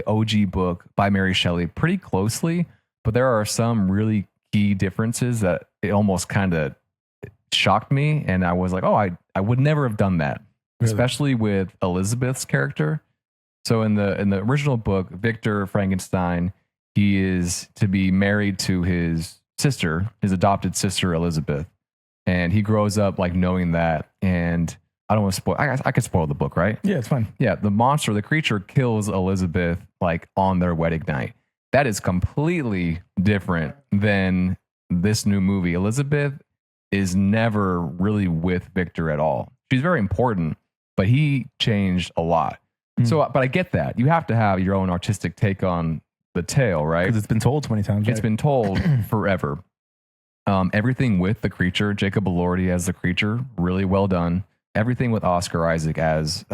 OG book by Mary Shelley pretty closely, but there are some really key differences that it almost kind of shocked me, and I was like, oh, I would never have done that, Really? especially with Elizabeth's character. So in the original book, Victor Frankenstein, he is to be married to his sister, his adopted sister Elizabeth, and he grows up like knowing that. And I don't want to spoil. I could spoil the book, right? Yeah, it's fine. Yeah, the creature kills Elizabeth like on their wedding night. That is completely different than this new movie. Elizabeth is never really with Victor at all. She's very important, but he changed a lot. So, but I get that. You have to have your own artistic take on the tale, right? Because it's been told 20 times. It's been told forever. Everything with the creature, Jacob Elordi as the creature, really well done. Everything with Oscar Isaac as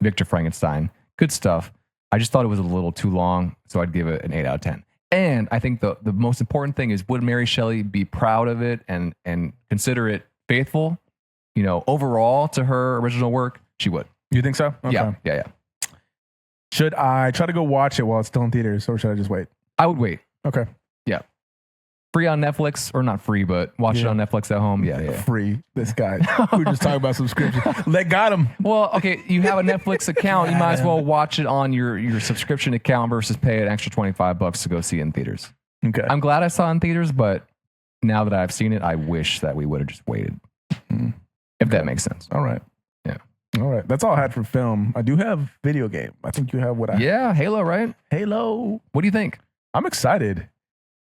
Victor Frankenstein, good stuff. I just thought it was a little too long, so I'd give it an 8 out of 10. And I think the most important thing is, would Mary Shelley be proud of it and faithful? consider it faithful, overall to her original work? She would. You think so? Okay. Yeah. Should I try to go watch it while it's still in theaters, or should I just wait? I would wait. Okay. Yeah. Free on Netflix, or not free, but watch it on Netflix at home. Yeah. Free. This guy. We were just talking about subscription. Got him. Well, okay, you have a Netflix account. You might as well watch it on your subscription account versus pay an extra $25 to go see it in theaters. Okay. I'm glad I saw it in theaters, but now that I've seen it, I wish that we would have just waited. If that makes sense. All right. Yeah. All right. That's all I had for film. I do have video game. I think you have what I Yeah, Halo, right? Halo. What do you think? I'm excited.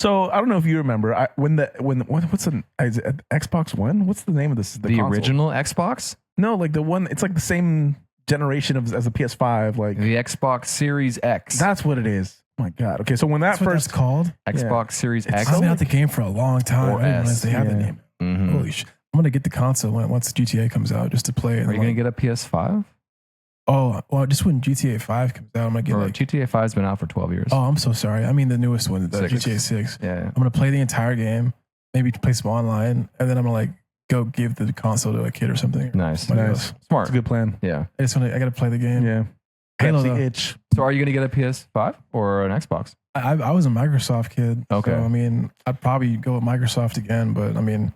So I don't know if you remember what's an Xbox One? What's the name of this? The console? original Xbox? No, like the one. It's like the same generation as a PS5. Like The Xbox Series X. that's what it is. Oh my god. Okay, so when that That's what first that's called. Xbox Series X. I've been out the game for a long time. Or I didn't realize S, they have the yeah. name. Mhm. Holy shit! I'm gonna get the console once GTA comes out just to play it. Are you going to get a PS5? Oh, well, just when GTA 5 comes out, I'm gonna get Or like. GTA 5's been out for 12 years. Oh, I'm so sorry. I mean the newest one, the Six. GTA 6. Yeah. I'm gonna play the entire game, maybe play some online, and then I'm gonna like go give the console to a kid or something. Nice. Somebody nice. else. Smart. It's a good plan. Yeah. I gotta play the game. Yeah. Halo, That's the though. itch. So are you going to get a PS5 or an Xbox? I was a Microsoft kid. Okay. So, I mean, I'd probably go with Microsoft again, but I mean,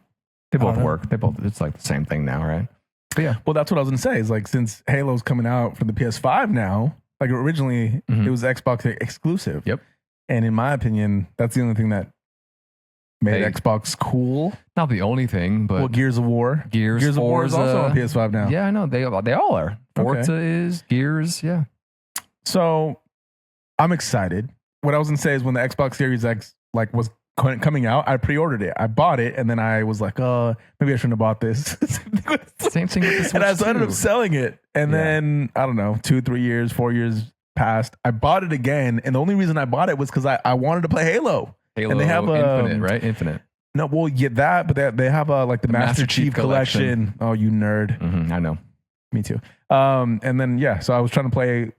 They I don't both know. work. It's like the same thing now, right? But yeah. Well, that's what I was gonna say. Is like since Halo's coming out for the PS5 now, like originally Mhm. it was Xbox exclusive. Yep. And in my opinion, that's the only thing that made Hey. Xbox cool. Not the only thing, but Well, Gears of War. Gears of War is also on PS5 now. Yeah, I know. They all are. Forza is, Gears, yeah. So I'm excited. What I was gonna say is when the Xbox Series X was coming out, I pre-ordered it. I bought it, and then I was like, maybe I shouldn't have bought this. Same thing with the Switch. And I ended up too. selling it. And Yeah. then, I don't know, 2, 3 years, 4 years passed. I bought it again. And the only reason I bought it was because I wanted to play Halo. Halo and they have, Infinite, right? Infinite. No, well, yeah, that, but they have like the Master Chief Collection. Oh, you nerd. I know. Me too. And then, yeah, so I was trying to play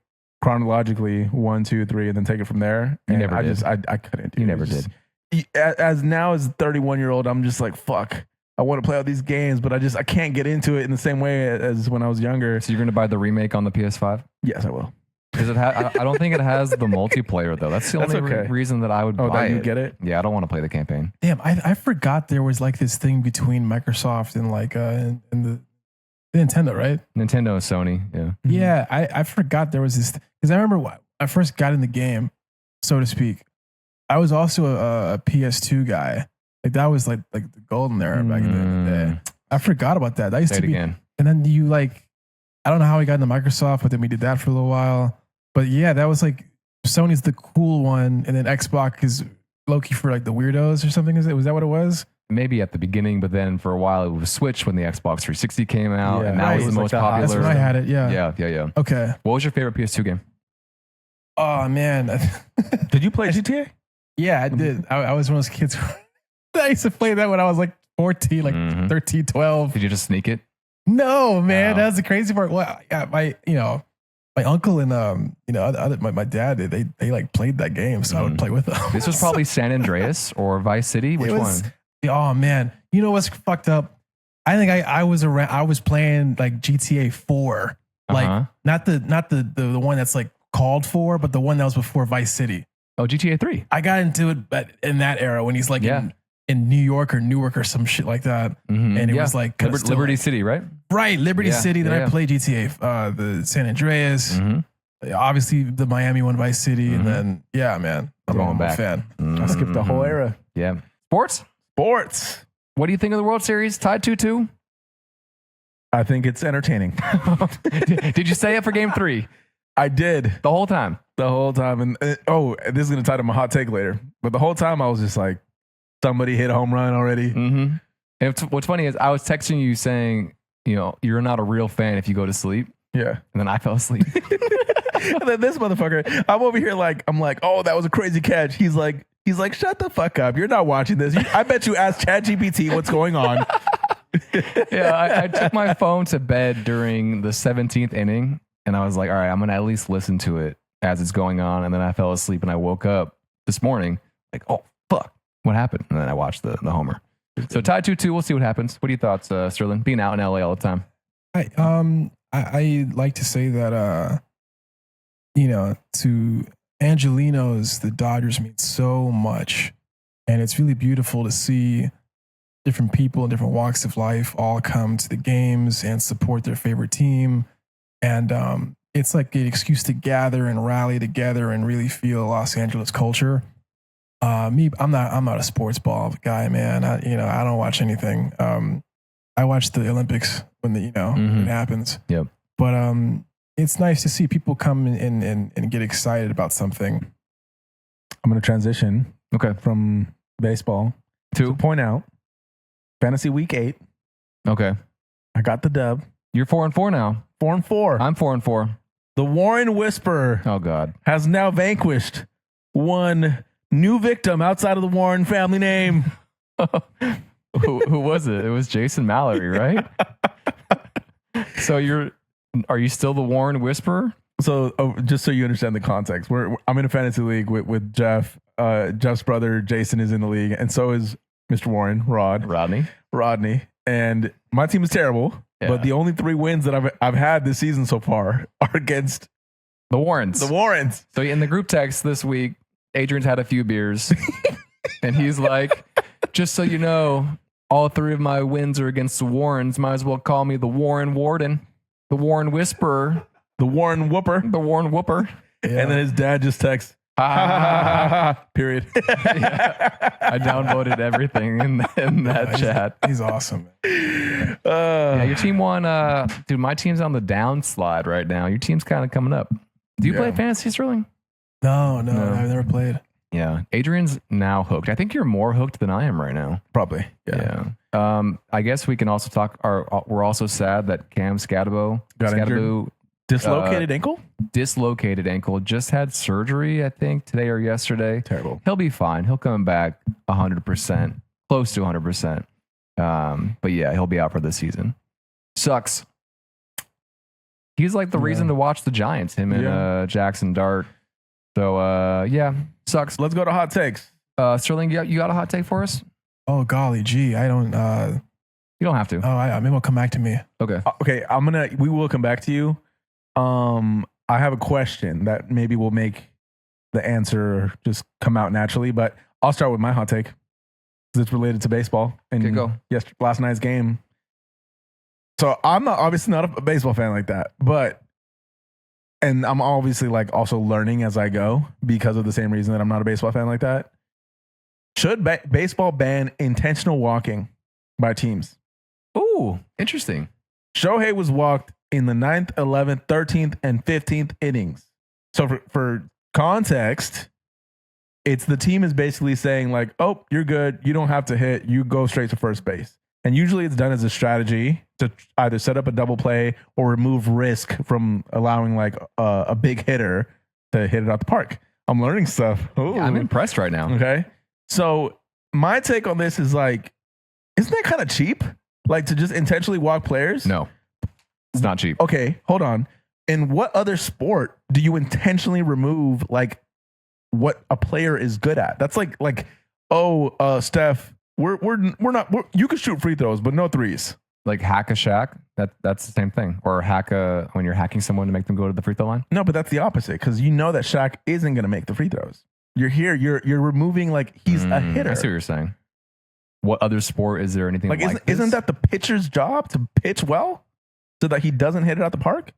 chronologically 1, 2, 3, and then take it from there. You And never did. I couldn't do You it. never It just- did. As now as a 31-year-old, I'm just like, fuck. I want to play all these games, but I can't get into it in the same way as when I was younger. So you're going to buy the remake on the PS5? Yes, I will. Because I don't think it has the multiplayer though. That's the That's only okay. reason that I would Oh, buy that you it. get it? Yeah, I don't want to play the campaign. damn, I forgot there was like this thing between Microsoft and like and the Nintendo, right? Nintendo and Sony. Yeah. Yeah, I forgot there was this because I remember when I first got in the game, so to speak. I was also a PS2 guy. Like that was like the golden era back in the day. I forgot about that. That used Say to it be. again. And then you like, I don't know how we got into Microsoft, but then we did that for a little while. But yeah, that was like Sony's the cool one, and then Xbox is low-key for like the weirdos or something. Was that what it was? Maybe at the beginning, but then for a while it was Switch when the Xbox 360 came out, Yeah. and now Right. it's It the was most like the popular. That's when I had it. Yeah. Yeah. Okay. What was your favorite PS2 game? Oh man. Did you play GTA? Yeah, I did. I was one of those kids. I used to play that when I was like 14, like Mhm. 13, 12. Did you just sneak it? No, man, Wow. that's the crazy part. Well, yeah, my uncle and my dad, they like played that game, so I would play with them. This was probably San Andreas or Vice City. Which one? Oh man, you know what's fucked up? I think I was playing like GTA 4, like not the one that's like called 4, but the one that was before Vice City. Oh, GTA 3. I got into it, but in that era when he's like in New York or Newark or some shit like that, and it was like Liberty City, right? Right, Liberty City. Then yeah. I played GTA, the San Andreas, obviously the Miami one, Vice City, and then man, I'm Going a back. fan. I skipped the whole era. Yeah. Sports. What do you think of the World Series? Tied 2-2. I think it's entertaining. Did you stay up for Game 3 I did the whole time? the whole time. And this is going to tie to my hot take later. But the whole time I was just like, somebody hit a home run already. Mm-hmm. And what's funny is I was texting you saying, you're not a real fan if you go to sleep. Yeah. And then I fell asleep. And then this motherfucker, I'm over here I'm like, oh, that was a crazy catch. He's like, shut the fuck up. You're not watching this. I bet you asked ChatGPT what's going on. Yeah, I took my phone to bed during the 17th inning, and I was like, all right, I'm going to at least listen to it as it's going on. And then I fell asleep, and I woke up this morning like, oh, fuck, what happened? And then I watched the homer. So tied 2-2, we'll see what happens. What are your thoughts, Sterling? Being out in LA all the time. I like to say that to Angelinos, the Dodgers mean so much, and it's really beautiful to see different people in different walks of life all come to the games and support their favorite team, and it's like an excuse to gather and rally together and really feel Los Angeles culture. I'm not a sports ball guy, man. I don't watch anything. I watch the Olympics when it happens. Yep. But it's nice to see people come and get excited about something. I'm going to transition from baseball to point out Fantasy Week 8. Okay. I got the dub. You're 4-4 now. 4-4. I'm 4-4. The Warren Whisperer Oh, God. has now vanquished one new victim outside of the Warren family name. Who was it? It was Jason Mallory, right? So are you still the Warren Whisperer? So just so you understand the context, I'm in a fantasy league with Jeff. Jeff's brother Jason is in the league, and so is Mr. Warren, Rodney. And my team is terrible, but the only 3 wins that I've had this season so far are against the Warrens. So in the group text this week, Adrian's had a few beers, and he's like, just so you know, all 3 of my wins are against the Warrens. Might as well call me the Warren Warden, the Warren Whisperer, the Warren Whooper. Yeah. And then his dad just texts, ha ha ha ha, period. I downvoted everything in that chat. He's awesome. Your team won. Dude, my team's on the downslide right now. Your team's kind of coming up. Do you play fantasy, Sterling? No, I've never played. Yeah. Adrian's now hooked. I think you're more hooked than I am right now. Probably. Yeah. I guess we can also talk. We're also sad that Cam Scadabo dislocated ankle? Dislocated ankle. Just had surgery, I think, today or yesterday. Terrible. He'll be fine. He'll come back 100%, close to 100%. But yeah, he'll be out for this season. Sucks. He's like the reason to watch the Giants, him and Jackson Dart. So, sucks. Let's go to hot takes. Sterling, you got a hot take for us? Oh, golly gee. I don't. You don't have to. Maybe it'll come back to me. Okay. Okay, we will come back to you. I have a question that maybe will make the answer just come out naturally, but I'll start with my hot take because it's related to baseball and go. Last night's game. So I'm obviously not a baseball fan like that, and I'm obviously like also learning as I go because of the same reason that I'm not a baseball fan like that. Should baseball ban intentional walking by teams? Ooh, interesting. Shohei was walked in the 9th, 11th, 13th, and 15th innings. So for context, it's the team is basically saying like, oh, you're good. You don't have to hit. You go straight to first base. And usually it's done as a strategy to either set up a double play or remove risk from allowing like a big hitter to hit it out the park. I'm learning stuff. Ooh. Yeah, I'm impressed right now. Okay. So my take on this is like, isn't that kind of cheap? Like to just intentionally walk players? No, it's not cheap. Okay, hold on. In what other sport do you intentionally remove like what a player is good at? That's like Steph, you can shoot free throws, but no threes. Like hack a Shaq, that's the same thing. Or when you're hacking someone to make them go to the free throw line. No, but that's the opposite because you know that Shaq isn't going to make the free throws. You're here, you're removing like he's a hitter. I see what you're saying. What other sport is there anything like isn't that the pitcher's job to pitch well so that he doesn't hit it out the park?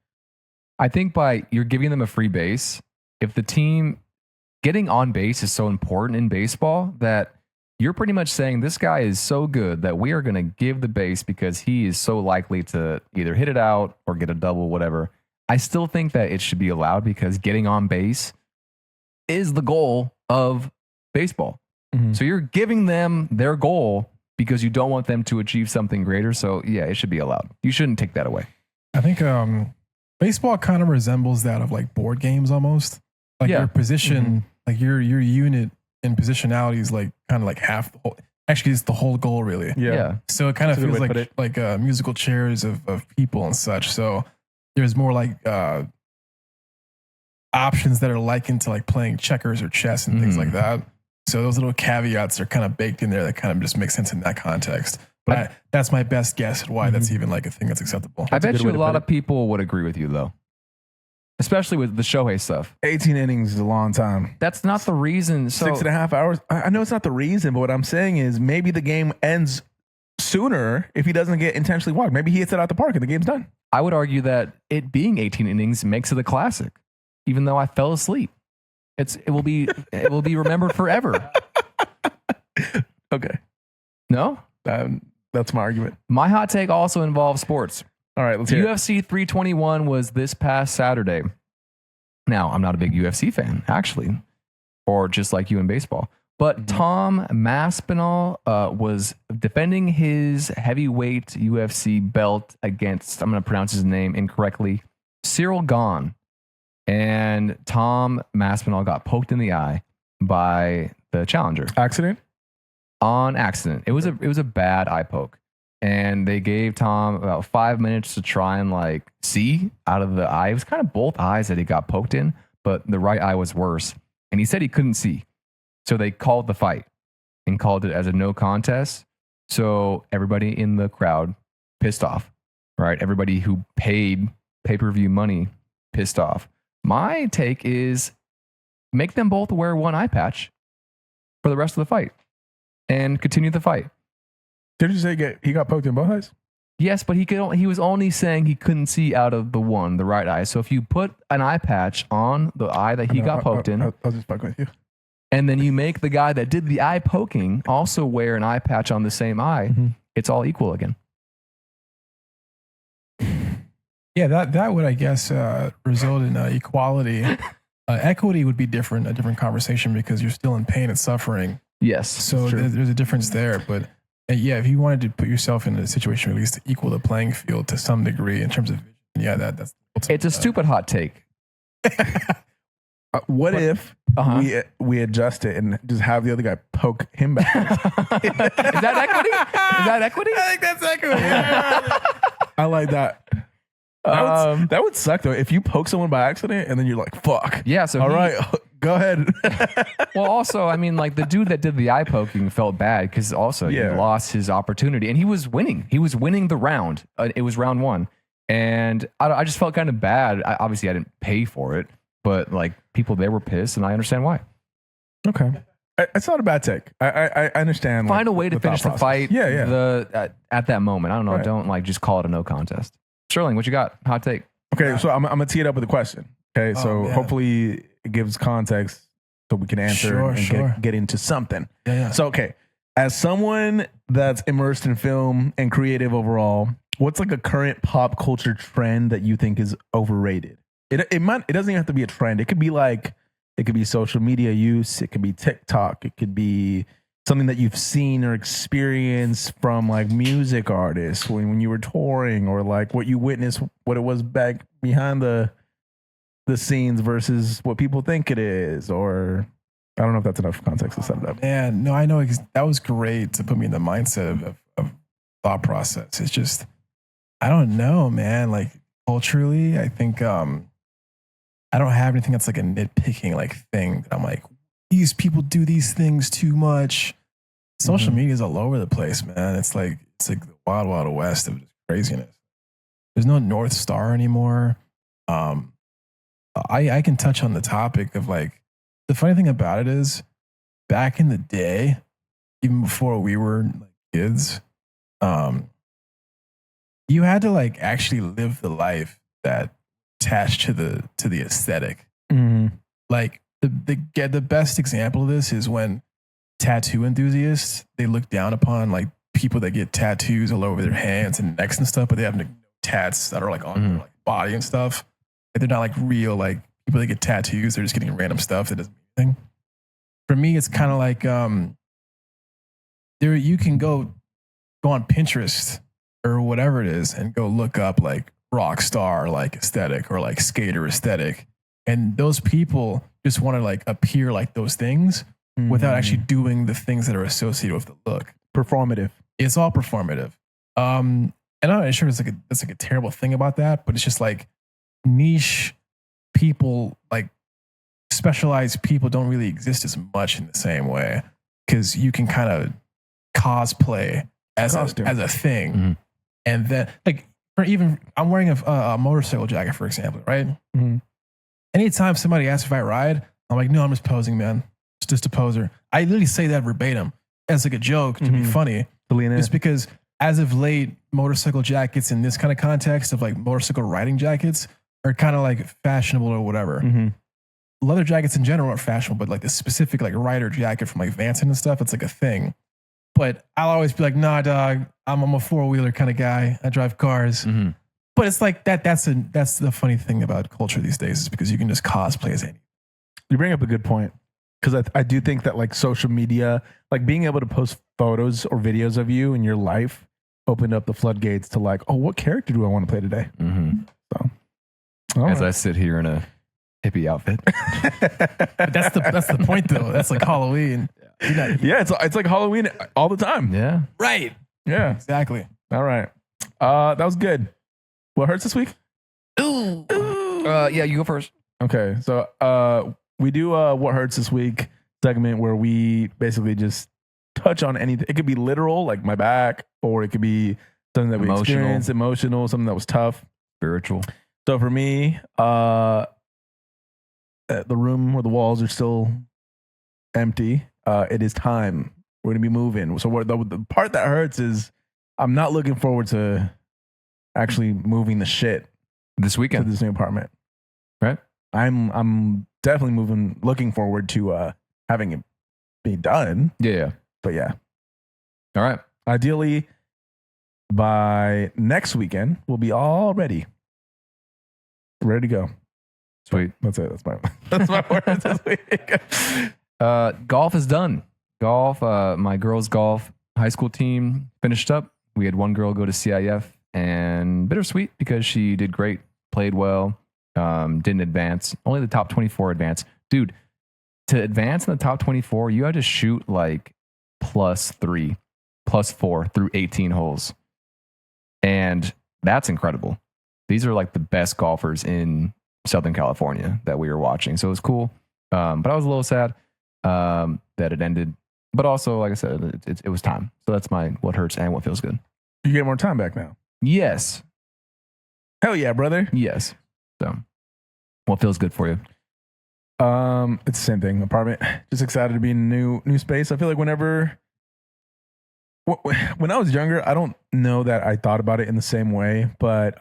I think you're giving them a free base. If the team getting on base is so important in baseball that you're pretty much saying this guy is so good that we are going to give the base because he is so likely to either hit it out or get a double, whatever. I still think that it should be allowed because getting on base is the goal of baseball. Mm-hmm. So you're giving them their goal because you don't want them to achieve something greater. So yeah, it should be allowed. You shouldn't take that away. I think baseball kind of resembles that of like board games almost. Like your position, like your unit and positionality is like kind of like half the whole. Actually, it's the whole goal, really. Yeah. So it kind of feels like musical chairs of people and such. So there's more like options that are likened to like playing checkers or chess and things like that. So those little caveats are kind of baked in there that kind of just make sense in that context. But that's my best guess at why that's even like a thing that's acceptable. I bet you a lot of people would agree with you though. Especially with the Shohei stuff. 18 innings is a long time. That's not the reason. So 6.5 hours. I know it's not the reason, but what I'm saying is maybe the game ends sooner if he doesn't get intentionally walked. Maybe he hits it out the park and the game's done. I would argue that it being 18 innings makes it a classic, even though I fell asleep. It will be remembered forever. Okay. No? That's my argument. My hot take also involves sports. All right, let's hear it. UFC 321 was this past Saturday. Now, I'm not a big UFC fan, actually, or just like you in baseball. But Tom Maspinall was defending his heavyweight UFC belt against, I'm going to pronounce his name incorrectly, Cyril Gahn. And Tom Maspinall got poked in the eye by the challenger. Accident? On accident. It was a bad eye poke. And they gave Tom about 5 minutes to try and like see out of the eye. It was kind of both eyes that he got poked in, but the right eye was worse. And he said he couldn't see. So they called the fight and called it as a no contest. So everybody in the crowd pissed off, right? Everybody who paid pay-per-view money pissed off. My take is make them both wear one eye patch for the rest of the fight and continue the fight. Did you say he got poked in both eyes? Yes, but he was only saying he couldn't see out of the right eye. So if you put an eye patch on the eye that he got poked in, I'll just fuck with you. And then you make the guy that did the eye poking also wear an eye patch on the same eye, it's all equal again. Yeah, that would, I guess, result in equality. Equity would be different, a different conversation because you're still in pain and suffering. Yes. So there's a difference there. But yeah, if you wanted to put yourself in a situation where at least to equal the playing field to some degree in terms of vision, yeah, that's it's a stupid hot take. What if we adjust it and just have the other guy poke him back? Is that equity? Is that equity? I think that's equity. Yeah. I like that. That would suck though if you poke someone by accident and then you're like, "Fuck." Yeah. So all right, go ahead. Well, also, I mean, like the dude that did the eye poking felt bad because also he lost his opportunity and he was winning. He was winning the round. It was round one, and I just felt kind of bad. Obviously, I didn't pay for it, but like people there were pissed, and I understand why. Okay. It's not a bad take. I understand. Find a way to finish the fight. Yeah. At that moment, I don't know. Right. Don't like just call it a no contest. Sterling, what you got? Hot take. Okay, so I'm gonna tee it up with a question. Okay, so hopefully it gives context so we can answer and get into something. Yeah. So okay, as someone that's immersed in film and creative overall, what's like a current pop culture trend that you think is overrated? It doesn't even have to be a trend. It could be social media use. It could be TikTok. It could be something that you've seen or experienced from like music artists when you were touring, or like what you witnessed, what it was back behind the scenes versus what people think it is. Or I don't know if that's enough context to set it up. Man, no, I know that was great to put me in the mindset of thought process. It's just, I don't know, man. Like culturally, I think I don't have anything that's like a nitpicking like thing that I'm like, these people do these things too much. Social media is all over the place, man. It's like the wild, wild west of just craziness. There's no North Star anymore. I can touch on the topic of like, the funny thing about it is back in the day, even before we were like kids, you had to like actually live the life that attached to the aesthetic. Like the best example of this is when tattoo enthusiasts, they look down upon like people that get tattoos all over their hands and necks and stuff, but they have no tats that are like on their like body and stuff. Like, they're not like real like people that get tattoos. They're just getting random stuff that doesn't mean anything. For me, it's kind of like there you can go on Pinterest or whatever it is and go look up like rock star like aesthetic or like skater aesthetic, and those people just want to like appear like those things without actually doing the things that are associated with the look. Performative. It's all performative. And I'm not sure it's like a terrible thing about that, but it's just like niche people, like specialized people don't really exist as much in the same way because you can kind of cosplay as a thing. And then like for even I'm wearing a motorcycle jacket, for example, right? Anytime somebody asks if I ride, I'm like, no, I'm just posing, man. It's just a poser. I literally say that verbatim as like a joke to be funny. Just because as of late, motorcycle jackets in this kind of context of like motorcycle riding jackets are kind of like fashionable or whatever. Leather jackets in general are fashionable, but like the specific like rider jacket from like Vanson and stuff, it's like a thing. But I'll always be like, nah, dog, I'm a four-wheeler kind of guy. I drive cars. But it's like that's the funny thing about culture these days is because you can just cosplay as anything. You bring up a good point because I do think that like social media, like being able to post photos or videos of you in your life opened up the floodgates to like, oh, what character do I want to play today? So as I sit here in a hippie outfit. But that's the point though. That's like Halloween. Yeah, it's like Halloween all the time. Yeah. Right. Yeah. Exactly. All right. That was good. What hurts this week? Yeah, you go first. Okay. So we do what hurts this week segment where we basically just touch on anything. It could be literal, like my back, or it could be something that we experienced, emotional, something that was tough. Spiritual. So for me, the room where the walls are still empty, it is time. We're going to be moving. So the part that hurts is I'm not looking forward to actually moving the shit this weekend to this new apartment. Right? I'm definitely looking forward to having it be done. Yeah. But yeah. All right. Ideally, by next weekend, we'll be all ready to go. Sweet. That's it. That's my words this week. Golf is done. Golf, my girls' golf high school team finished up. We had one girl go to CIF, and bittersweet because she did great, played well, didn't advance. Only the top 24 advanced. Dude, to advance in the top 24, you had to shoot like +3, +4 through 18 holes. And that's incredible. These are like the best golfers in Southern California that we were watching. So it was cool. But I was a little sad that it ended. But also, like I said, it was time. So that's my what hurts and what feels good. You get more time back now. Yes. Hell yeah, brother. Yes. So what feels good for you? It's the same thing. Apartment. Just excited to be in a new space. I feel like when I was younger, I don't know that I thought about it in the same way, but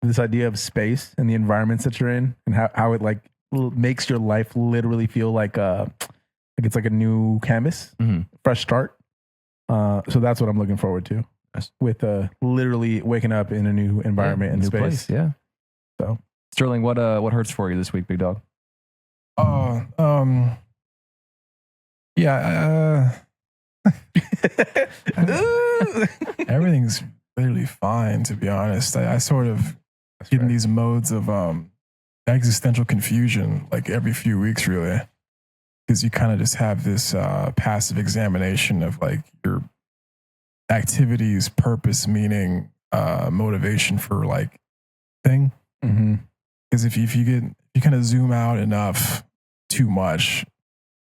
this idea of space and the environments that you're in and how it like makes your life literally feel like it's like a new canvas, fresh start. So that's what I'm looking forward to. Nice. With literally waking up in a new environment and new space. Place, yeah. So Sterling, what hurts for you this week, big dog? Everything's literally fine, to be honest. I sort of get in these modes of existential confusion like every few weeks, really, because you kind of just have this passive examination of like your activities, purpose, meaning, motivation for like thing. Mm-hmm. Because if you kind of zoom out enough, too much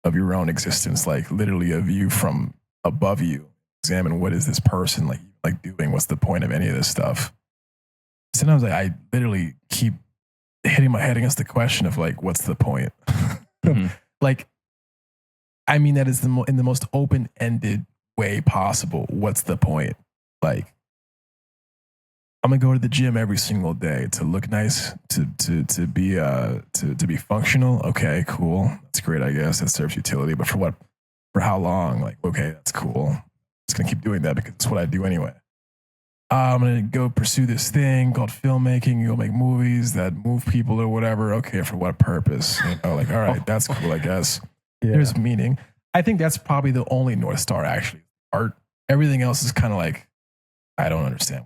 of your own existence, like literally a view from above you, examine what is this person like doing? What's the point of any of this stuff? Sometimes I literally keep hitting my head against the question of like, what's the point? Mhm. Like, I mean, that is in the most open-ended way possible. What's the point? Like, I'm gonna go to the gym every single day to look nice, to be functional. Okay, cool. That's great. I guess that serves utility. But for what? For how long? Like, okay, that's cool. I'm just gonna keep doing that because it's what I do anyway. I'm gonna go pursue this thing called filmmaking. Go make movies that move people or whatever. Okay, for what purpose? You know, like, all right, that's cool. I guess there's meaning. I think that's probably the only North Star. Actually, art. Everything else is kind of like, I don't understand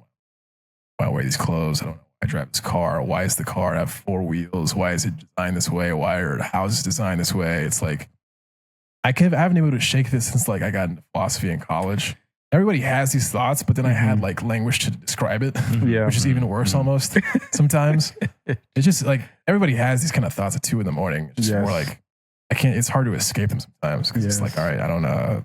why I wear these clothes. I don't know. I drive this car. Why does the car have 4 wheels? Why is it designed this way? Why are the houses designed this way? It's like I haven't been able to shake this since like I got into philosophy in college. Everybody has these thoughts, but then I had like language to describe it, which is even worse almost sometimes. It's just like everybody has these kind of thoughts at 2 a.m. It's just more like I can't. It's hard to escape them sometimes because it's like, all right, I don't know.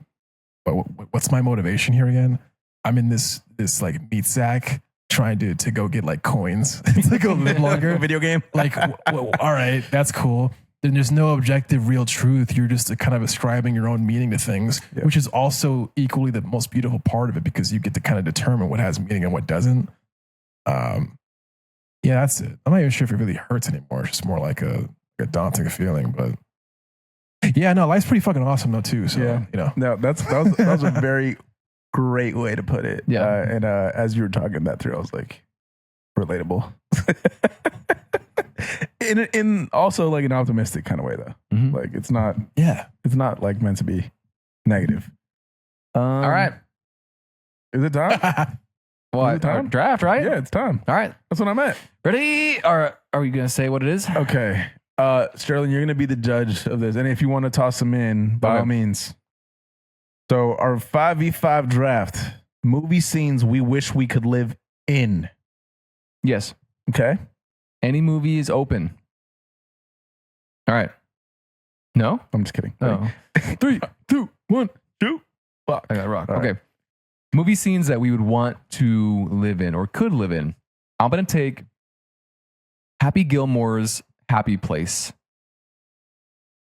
What's my motivation here again? I'm in this like meat sack trying to go get like coins to go live longer. Video game. Like, all right, that's cool. Then there's no objective real truth. You're just kind of ascribing your own meaning to things, which is also equally the most beautiful part of it because you get to kind of determine what has meaning and what doesn't. Yeah, that's it. I'm not even sure if it really hurts anymore. It's just more like a daunting feeling, but yeah, no, life's pretty fucking awesome though too. So, you know, no, that was a very great way to put it. Yeah. And as you were talking that through, I was like, relatable. in also like an optimistic kind of way though. Mhm. Like it's not like meant to be negative. All right. Is it time? Well, Is it time? draft, right? Yeah, it's time. All right. That's what I meant. Ready? Or are we going to say what it is? Okay. Sterling, you're going to be the judge of this. And if you want to toss them in, by all means. So our 5v5 draft, movie scenes we wish we could live in. Yes. Okay. Any movie is open. All right. No? I'm just kidding. No. 3, 2, 1, 2. Fuck. I got rock. All Okay. right. Movie scenes that we would want to live in or could live in. I'm going to take Happy Gilmore's Happy Place.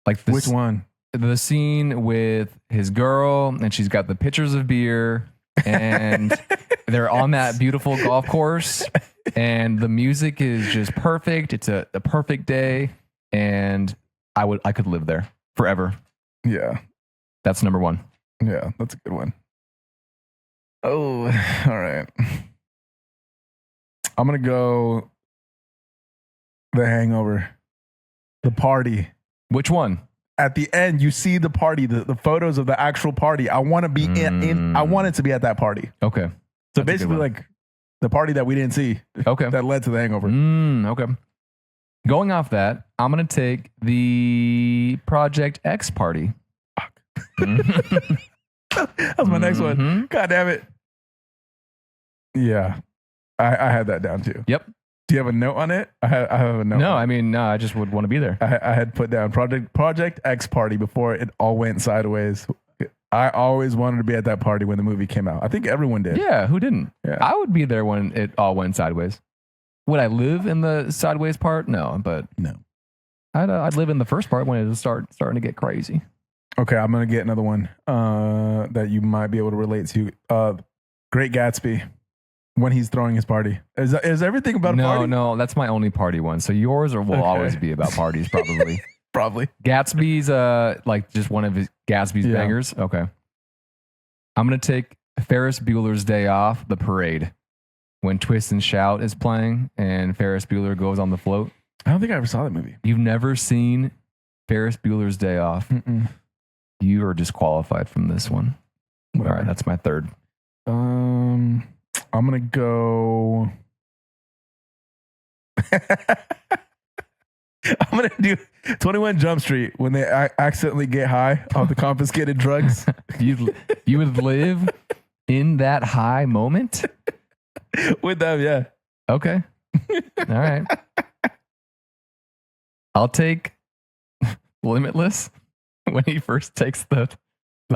Like this, Which one? the scene with his girl and she's got the pitchers of beer and they're on that beautiful golf course and the music is just perfect. It's a perfect day and I could live there forever. Yeah. That's number 1. Yeah, that's a good one. Oh, all right. I'm going to go The Hangover. The party. Which one? At the end, you see the party, the photos of the actual party. I want to be in. I want it to be at that party. Okay. So That's a good basically, one. like the party that we didn't see. Okay. That led to The Hangover. Okay. Going off that, I'm going to take the Project X party. That's my next one. God damn it. Yeah. I had that down too. Yep. Do you have a note on it? I have a note. No, on it. I mean, no, I just would want to be there. I had put down Project X party before it all went sideways. I always wanted to be at that party when the movie came out. I think everyone did. Yeah, who didn't? Yeah. I would be there when it all went sideways. Would I live in the sideways part? No, but No. I'd live in the first part when it was starting to get crazy. Okay, I'm gonna get another one that you might be able to relate to. Great Gatsby, when he's throwing his party. Is everything about a party? No, that's my only party one. So yours will always be about parties, probably. Probably. Gatsby's like just one of his Gatsby's bangers. Okay. I'm gonna take Ferris Bueller's Day Off, the parade. When Twist and Shout is playing and Ferris Bueller goes on the float. I don't think I ever saw that movie. You've never seen Ferris Bueller's Day Off. Mm-mm. You are disqualified from this one. Whatever. All right, that's my third. I'm gonna go. I'm gonna do 21 Jump Street when they accidentally get high off the confiscated drugs. You would live in that high moment? With them, yeah. Okay. All right. I'll take Limitless when he first takes the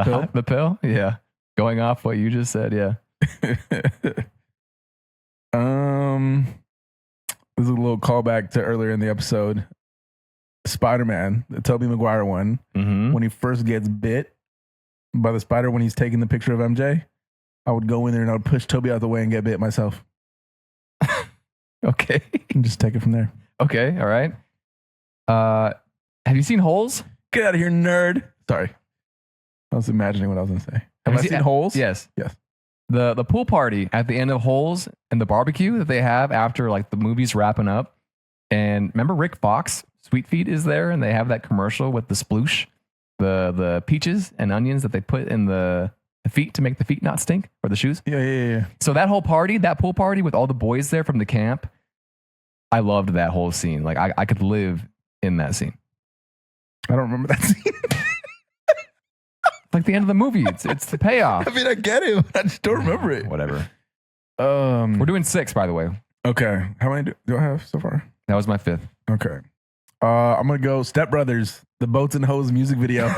pill? The pill. Yeah. Going off what you just said. Yeah. This is a little callback to earlier in the episode. Spider-Man, the Tobey Maguire one, Mm-hmm. when he first gets bit by the spider when he's taking the picture of MJ, I would go in there and I would push Toby out the way and get bit myself. Okay. And just take it from there. Okay. All right. Have you seen Holes? Get out of here, nerd. Sorry. I was imagining what I was going to say. Have I seen Holes? Yes. Yes. The pool party at the end of Holes and the barbecue that they have after like the movie's wrapping up. And remember Rick Fox, Sweet Feet is there, and they have that commercial with the sploosh, the peaches and onions that they put in the feet to make the feet not stink, or the shoes. Yeah. So that whole party, that pool party with all the boys there from the camp, I loved that whole scene. Like I could live in that scene. I don't remember that scene. Like the end of the movie. It's the payoff. I mean, I get it, but I just don't remember it. Whatever. We're doing 6, by the way. Okay. How many do I have so far? That was my 5th. Okay. I'm going to go Step Brothers, the Boats and Hose music video.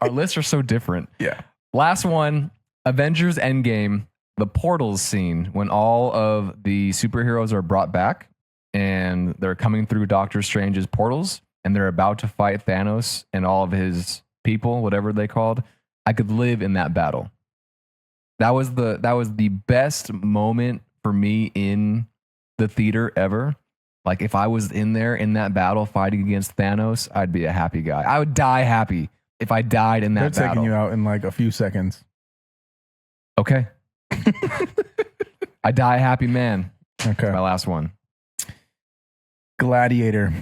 Our lists are so different. Yeah. Last one, Avengers Endgame, the portals scene when all of the superheroes are brought back and they're coming through Doctor Strange's portals and they're about to fight Thanos and all of his people, whatever they called. I could live in that battle. That was the best moment for me in the theater ever. Like if I was in there in that battle fighting against Thanos, I'd be a happy guy. I would die happy if I died in that They're battle. taking you out in like a few seconds. Okay. I die a happy man. Okay. My last one. Gladiator.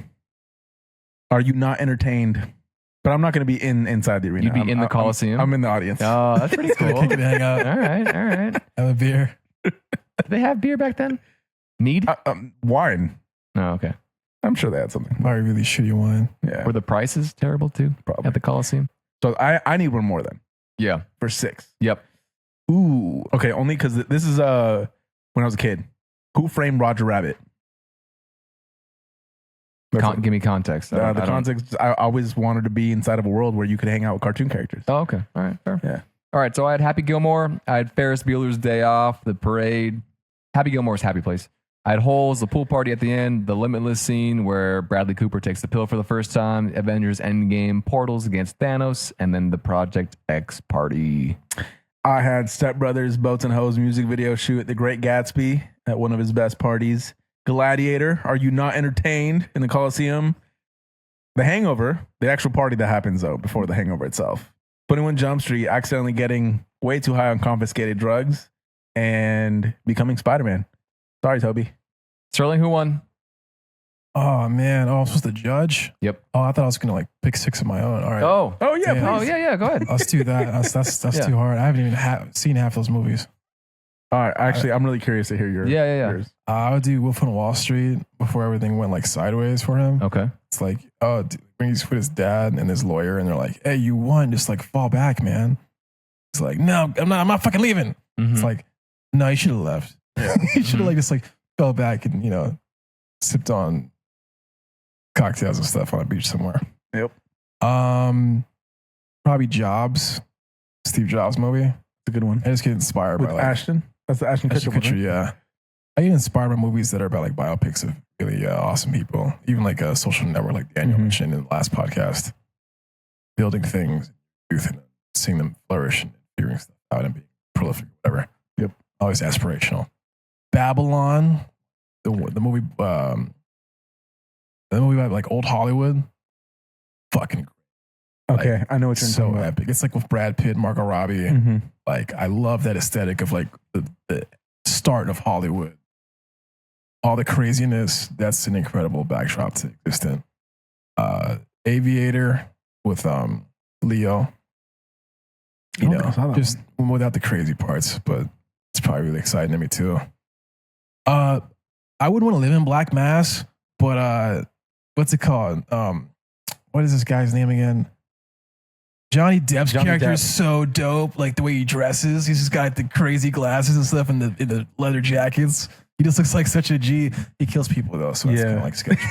Are you not entertained? But I'm not going to be inside the arena. You'd be in the Coliseum? I'm in the audience. Oh, that's pretty cool. Kick it, hang out, All right. have a beer. Did they have beer back then? Mead? Wine. Oh, okay. I'm sure they had something. Probably really shitty wine. Yeah. Were the prices terrible too Probably. at the Coliseum? So I need one more then Yeah. for 6. Yep. Ooh. Okay. Only because this is when I was a kid. Who Framed Roger Rabbit? Give me context. The context. I always wanted to be inside of a world where you could hang out with cartoon characters. Oh, okay. All right. Fair. Yeah. All right. So I had Happy Gilmore. I had Ferris Bueller's Day Off, The Parade. Happy Gilmore's Happy Place. I had Holes, the pool party at the end, the Limitless scene where Bradley Cooper takes the pill for the first time, Avengers Endgame, Portals against Thanos, and then the Project X party. I had Step Brothers, Boats and Hose music video shoot at the Great Gatsby at one of his best parties. Gladiator, Are You Not Entertained in the Coliseum? The Hangover, the actual party that happens though before the Hangover itself. 21 Jump Street, accidentally getting way too high on confiscated drugs and becoming Spider-Man. Sorry, Toby. Sterling, who won? Oh man. Oh, I'm supposed to judge? Yep. Oh, I thought I was gonna like pick 6 of my own. All right. Oh. Yeah, Yeah. please. Oh, yeah. Go ahead. Let's do that. That's Yeah. too hard. I haven't even seen half those movies. All right, actually, I'm really curious to hear your Yeah. yours. I would do Wolf on Wall Street before everything went like sideways for him. Okay. It's like, when he's with his dad and his lawyer, and they're like, "Hey, you won. Just like fall back, man." It's like, "No, I'm not fucking leaving." Mhm. It's like, "No, you should have left. Yeah. You should have like just like fell back and sipped on cocktails and stuff on a beach somewhere." Yep. Probably Jobs, Steve Jobs movie. It's a good one. I just get inspired With by like Ashton. That's the Ashton Ashton Kutcher one, Kutcher, right? yeah. I get inspired by movies that are about like biopics of really awesome people. Even like a Social Network, like Daniel Mhm. mentioned in the last podcast, building things, youth, and seeing them flourish and figuring stuff out and being prolific, whatever. Yep. Always aspirational. Babylon, the movie about like old Hollywood, fucking Okay, I know what you're so talking about. epic. It's like with Brad Pitt, Margot Robbie. Mhm. Like I love that aesthetic of like the start of Hollywood. All the craziness, that's an incredible backdrop to existent. Aviator with Leo. You I don't know, think I saw that just without the crazy parts, but it's probably really exciting to me too. I wouldn't want to live in Black Mass, but what's it called? What is this guy's name again? Johnny Depp's character is so dope. Like the way he dresses, he's just got the crazy glasses and stuff in the leather jackets. He just looks like such a G. He kills people though, so it's kind of like sketchy.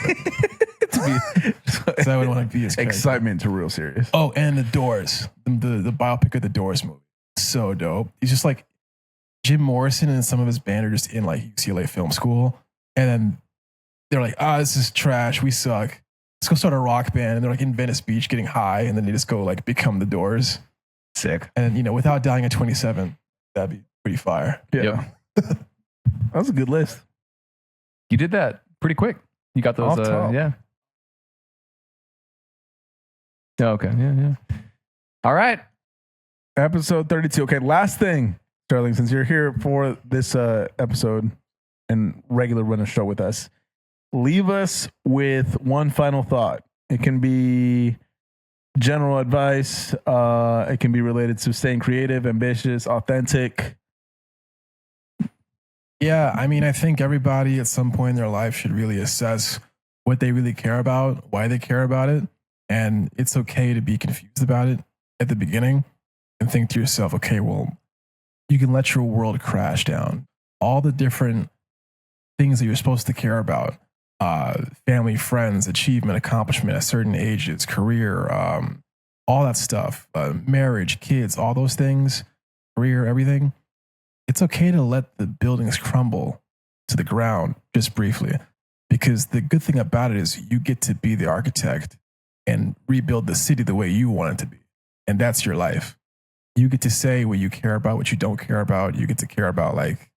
So I would want to be his character. Excitement to real serious. Oh, and The Doors, the biopic of The Doors movie, so dope. He's just like Jim Morrison and some of his band are just in like UCLA film school, and then they're like, this is trash. We suck. Let's go start a rock band. And they're like in Venice Beach getting high, and then they just go like become The Doors. Sick. And without dying at 27, that'd be pretty fire. Yeah. That was a good list. You did that pretty quick. You got those, Off top. yeah. Oh, okay. Yeah. All right. Episode 32. Okay, last thing, Sterling, since you're here for this episode and regular run a show with us, leave us with one final thought. It can be general advice. It can be related to staying creative, ambitious, authentic. Yeah, I mean, I think everybody at some point in their life should really assess what they really care about, why they care about it. And it's okay to be confused about it at the beginning and think to yourself, okay, well, you can let your world crash down. All the different things that you're supposed to care about, family, friends, achievement, accomplishment at certain ages, career, all that stuff, marriage, kids, all those things, career, everything. It's okay to let the buildings crumble to the ground just briefly, because the good thing about it is you get to be the architect and rebuild the city the way you want it to be. And that's your life. You get to say what you care about, what you don't care about. You get to care about like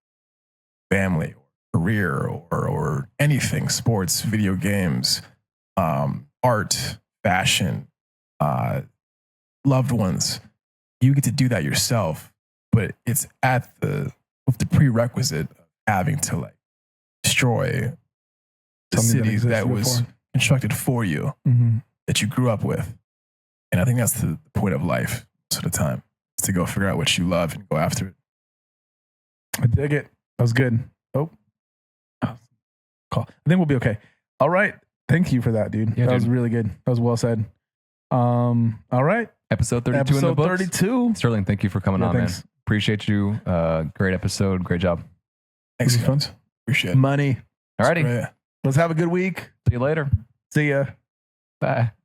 family or career or anything, sports, video games, art, fashion, loved ones. You get to do that yourself, but it's with the prerequisite of having to like destroy the city that was constructed for you, that you grew up with. And I think that's the point of life most of the time, is to go figure out what you love and go after it. I dig it. That was good. Call. I think we'll be okay. All right. Thank you for that, dude. Yeah, that was really good. That was well said. All right. Episode 32 in the Episode books. 32. Sterling, thank you for coming on, thanks. man. Appreciate you. Great episode. Great job. Thanks, It was fun. guys. Appreciate it. Money. Alrighty. Great. Let's have a good week. See you later. See ya. Bye.